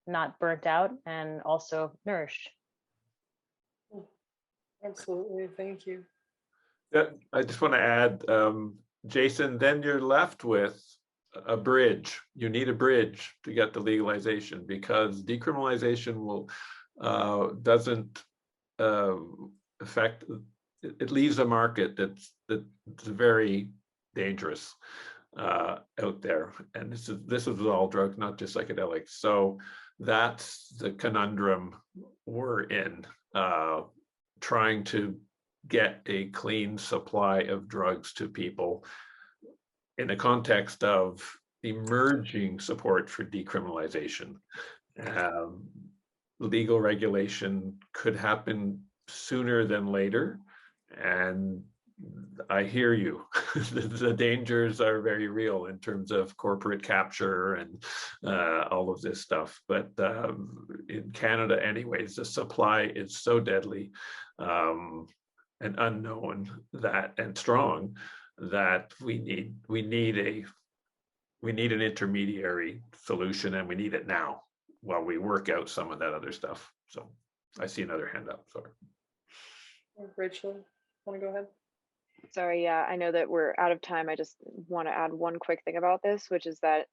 not burnt out and also nourished. Absolutely, thank you. Yeah, I just want to add, Jason, then you're left with a bridge. You need a bridge to get to legalization because decriminalization doesn't affect. It leaves a market that's very dangerous out there, and this is all drugs, not just psychedelics. So that's the conundrum we're in, trying to get a clean supply of drugs to people in the context of emerging support for decriminalization. Legal regulation could happen sooner than later, and I hear you. The dangers are very real in terms of corporate capture and all of this stuff. But in Canada, anyways, the supply is so deadly and unknown and strong that we need an intermediary solution, and we need it now while we work out some of that other stuff. So I see another hand up. Sorry. Rachel, want to go ahead? Sorry, yeah, I know that we're out of time. I just want to add one quick thing about this, which is that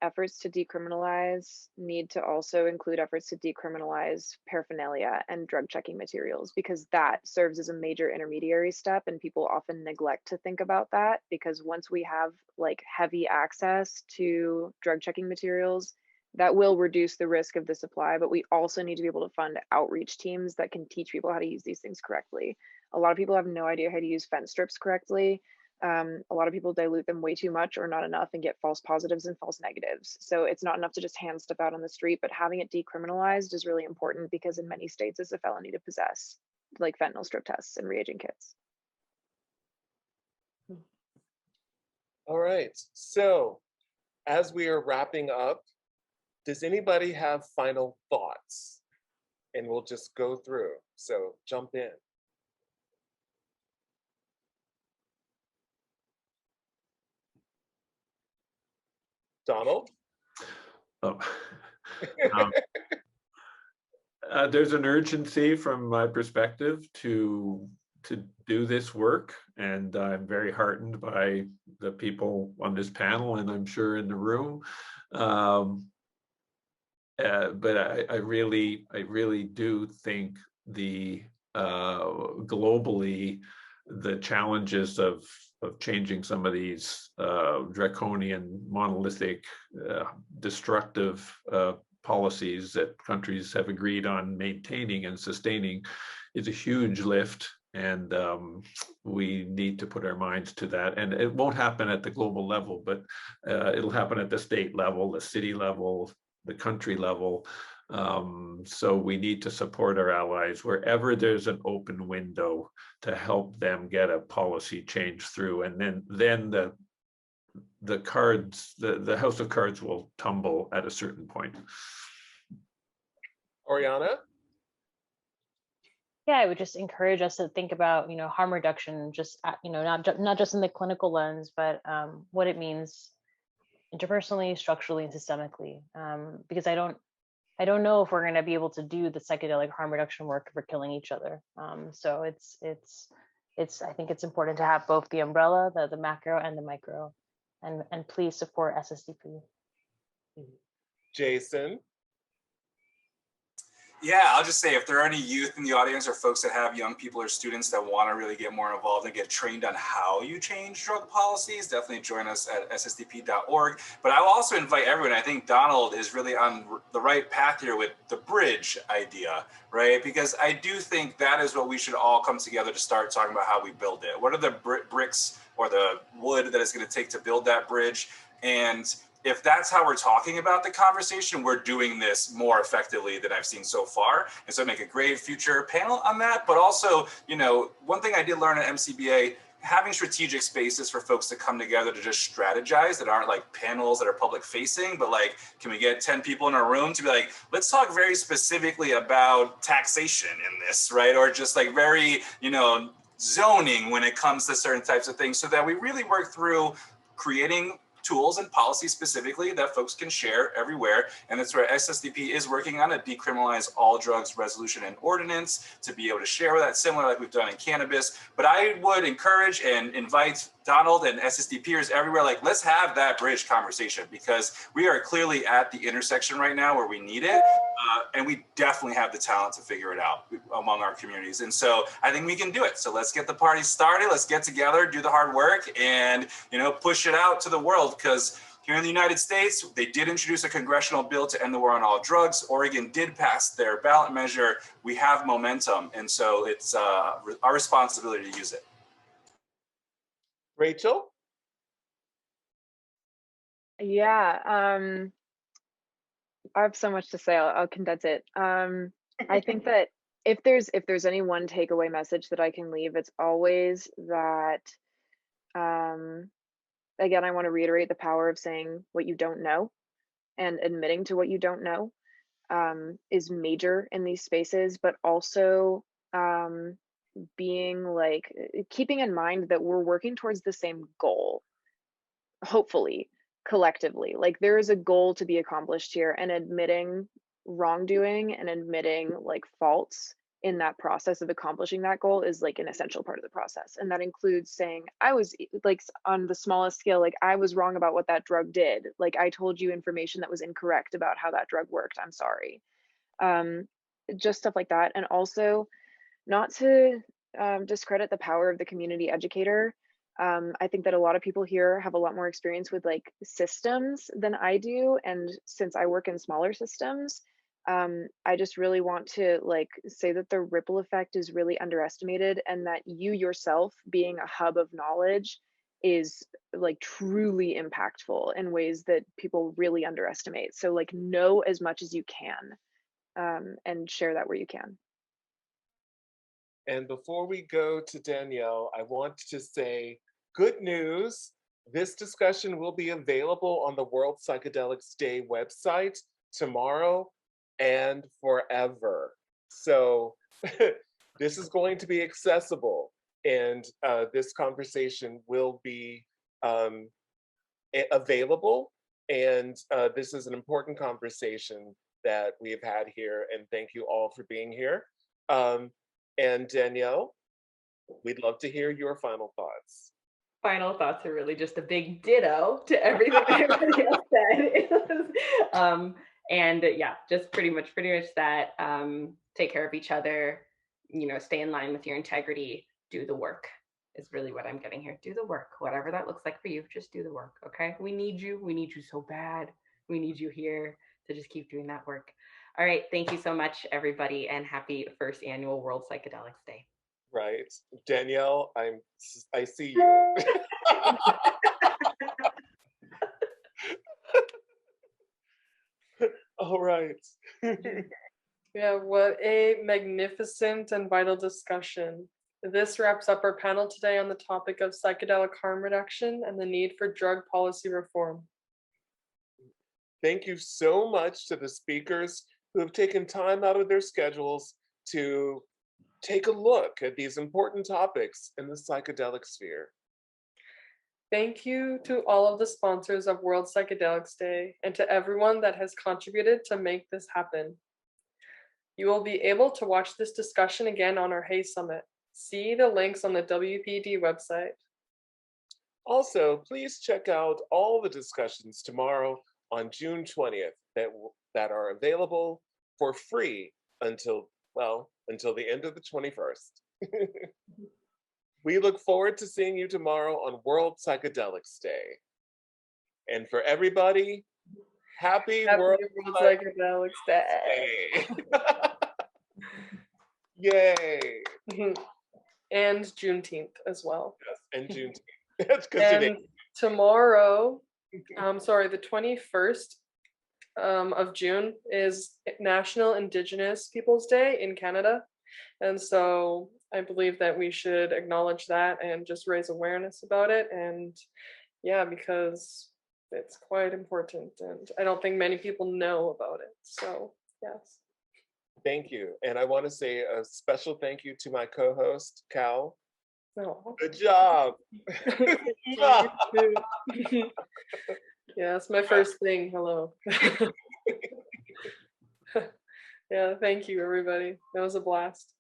efforts to decriminalize need to also include efforts to decriminalize paraphernalia and drug checking materials, because that serves as a major intermediary step, and people often neglect to think about that, because once we have like heavy access to drug checking materials, that will reduce the risk of the supply, but we also need to be able to fund outreach teams that can teach people how to use these things correctly. A lot of people have no idea how to use fence strips correctly. A lot of people dilute them way too much or not enough and get false positives and false negatives. So it's not enough to just hand stuff out on the street, but having it decriminalized is really important, because in many states it's a felony to possess like fentanyl strip tests and reagent kits. All right, so as we are wrapping up, Does anybody have final thoughts? And we'll just go through. So jump in. Donald? Oh. Um, there's an urgency from my perspective to do this work, and I'm very heartened by the people on this panel, and I'm sure in the room. But I really do think the globally the challenges of changing some of these draconian, monolithic, destructive policies that countries have agreed on maintaining and sustaining is a huge lift. And we need to put our minds to that. And it won't happen at the global level, but it'll happen at the state level, the city level, the country level. So we need to support our allies wherever there's an open window to help them get a policy change through. And then the cards, the house of cards will tumble at a certain point. Oriana? Yeah, I would just encourage us to think about, harm reduction, just, not just in the clinical lens, but what it means interpersonally, structurally, and systemically. Because I don't know if we're going to be able to do the psychedelic harm reduction work if we're killing each other. So I think it's important to have both the umbrella, the macro and the micro, and please support SSDP. Jason? Yeah, I'll just say if there are any youth in the audience or folks that have young people or students that want to really get more involved and get trained on how you change drug policies, definitely join us at ssdp.org. But I will also invite everyone. I think Donald is really on the right path here with the bridge idea, right? Because I do think that is what we should all come together to start talking about how we build it. What are the bricks or the wood that it's going to take to build that bridge? And if that's how we're talking about the conversation, we're doing this more effectively than I've seen so far. And so make a great future panel on that. But also, one thing I did learn at MCBA, having strategic spaces for folks to come together to just strategize that aren't like panels that are public facing, but like, can we get 10 people in a room to be like, let's talk very specifically about taxation in this, right? Or just like very, zoning when it comes to certain types of things, so that we really work through creating tools and policies specifically that folks can share everywhere. And that's where SSDP is working on a decriminalize all drugs resolution and ordinance to be able to share with that, similar like we've done in cannabis. But I would encourage and invite Donald and SSDPers everywhere, like, let's have that bridge conversation, because we are clearly at the intersection right now where we need it. And we definitely have the talent to figure it out among our communities. And so I think we can do it. So let's get the party started. Let's get together, do the hard work, and, push it out to the world. Because here in the United States, they did introduce a congressional bill to end the war on all drugs. Oregon did pass their ballot measure. We have momentum. And so it's our responsibility to use it. Rachel? Yeah, I have so much to say. I'll condense it. I think that if there's any one takeaway message that I can leave, it's always that, again, I want to reiterate the power of saying what you don't know and admitting to what you don't know is major in these spaces, but also being like, keeping in mind that we're working towards the same goal, hopefully, collectively. Like, there is a goal to be accomplished here, and admitting wrongdoing and admitting like faults in that process of accomplishing that goal is like an essential part of the process. And that includes saying, I was like, on the smallest scale, like, I was wrong about what that drug did. Like, I told you information that was incorrect about how that drug worked. I'm sorry. Just stuff like that. And also not to discredit the power of the community educator. I think that a lot of people here have a lot more experience with like systems than I do. And since I work in smaller systems, I just really want to like say that the ripple effect is really underestimated, and that you yourself being a hub of knowledge is like truly impactful in ways that people really underestimate. So like, know as much as you can, and share that where you can. And before we go to Danielle, I want to say good news. This discussion will be available on the World Psychedelics Day website tomorrow, and forever. So this is going to be accessible, and this conversation will be available. And this is an important conversation that we have had here, and thank you all for being here. And Danielle, we'd love to hear your final thoughts. Final thoughts are really just a big ditto to everything everybody else said. And yeah, just pretty much that. Take care of each other, stay in line with your integrity, do the work is really what I'm getting here. Do the work, whatever that looks like for you, just do the work. Okay. We need you so bad. We need you here to just keep doing that work. All right. Thank you so much, everybody, and happy first annual World Psychedelics Day. Right. Danielle, I see you. All right. Yeah, what a magnificent and vital discussion. This wraps up our panel today on the topic of psychedelic harm reduction and the need for drug policy reform. Thank you so much to the speakers who have taken time out of their schedules to take a look at these important topics in the psychedelic sphere. Thank you to all of the sponsors of World Psychedelics Day and to everyone that has contributed to make this happen. You will be able to watch this discussion again on our Hay Summit. See the links on the WPD website. Also, please check out all the discussions tomorrow on June 20th that are available for free until the end of the 21st. We look forward to seeing you tomorrow on World Psychedelics Day. And for everybody, happy World Psychedelics Day. Yay. And Juneteenth as well. Yes, and Juneteenth. That's because and tomorrow, the 21st of June is National Indigenous Peoples Day in Canada. And so I believe that we should acknowledge that and just raise awareness about it. And yeah, because it's quite important. And I don't think many people know about it. So yes. Thank you. And I want to say a special thank you to my co-host, Cal. Oh. Good job. Yeah, it's my first thing. Hello. Yeah, thank you, everybody. That was a blast.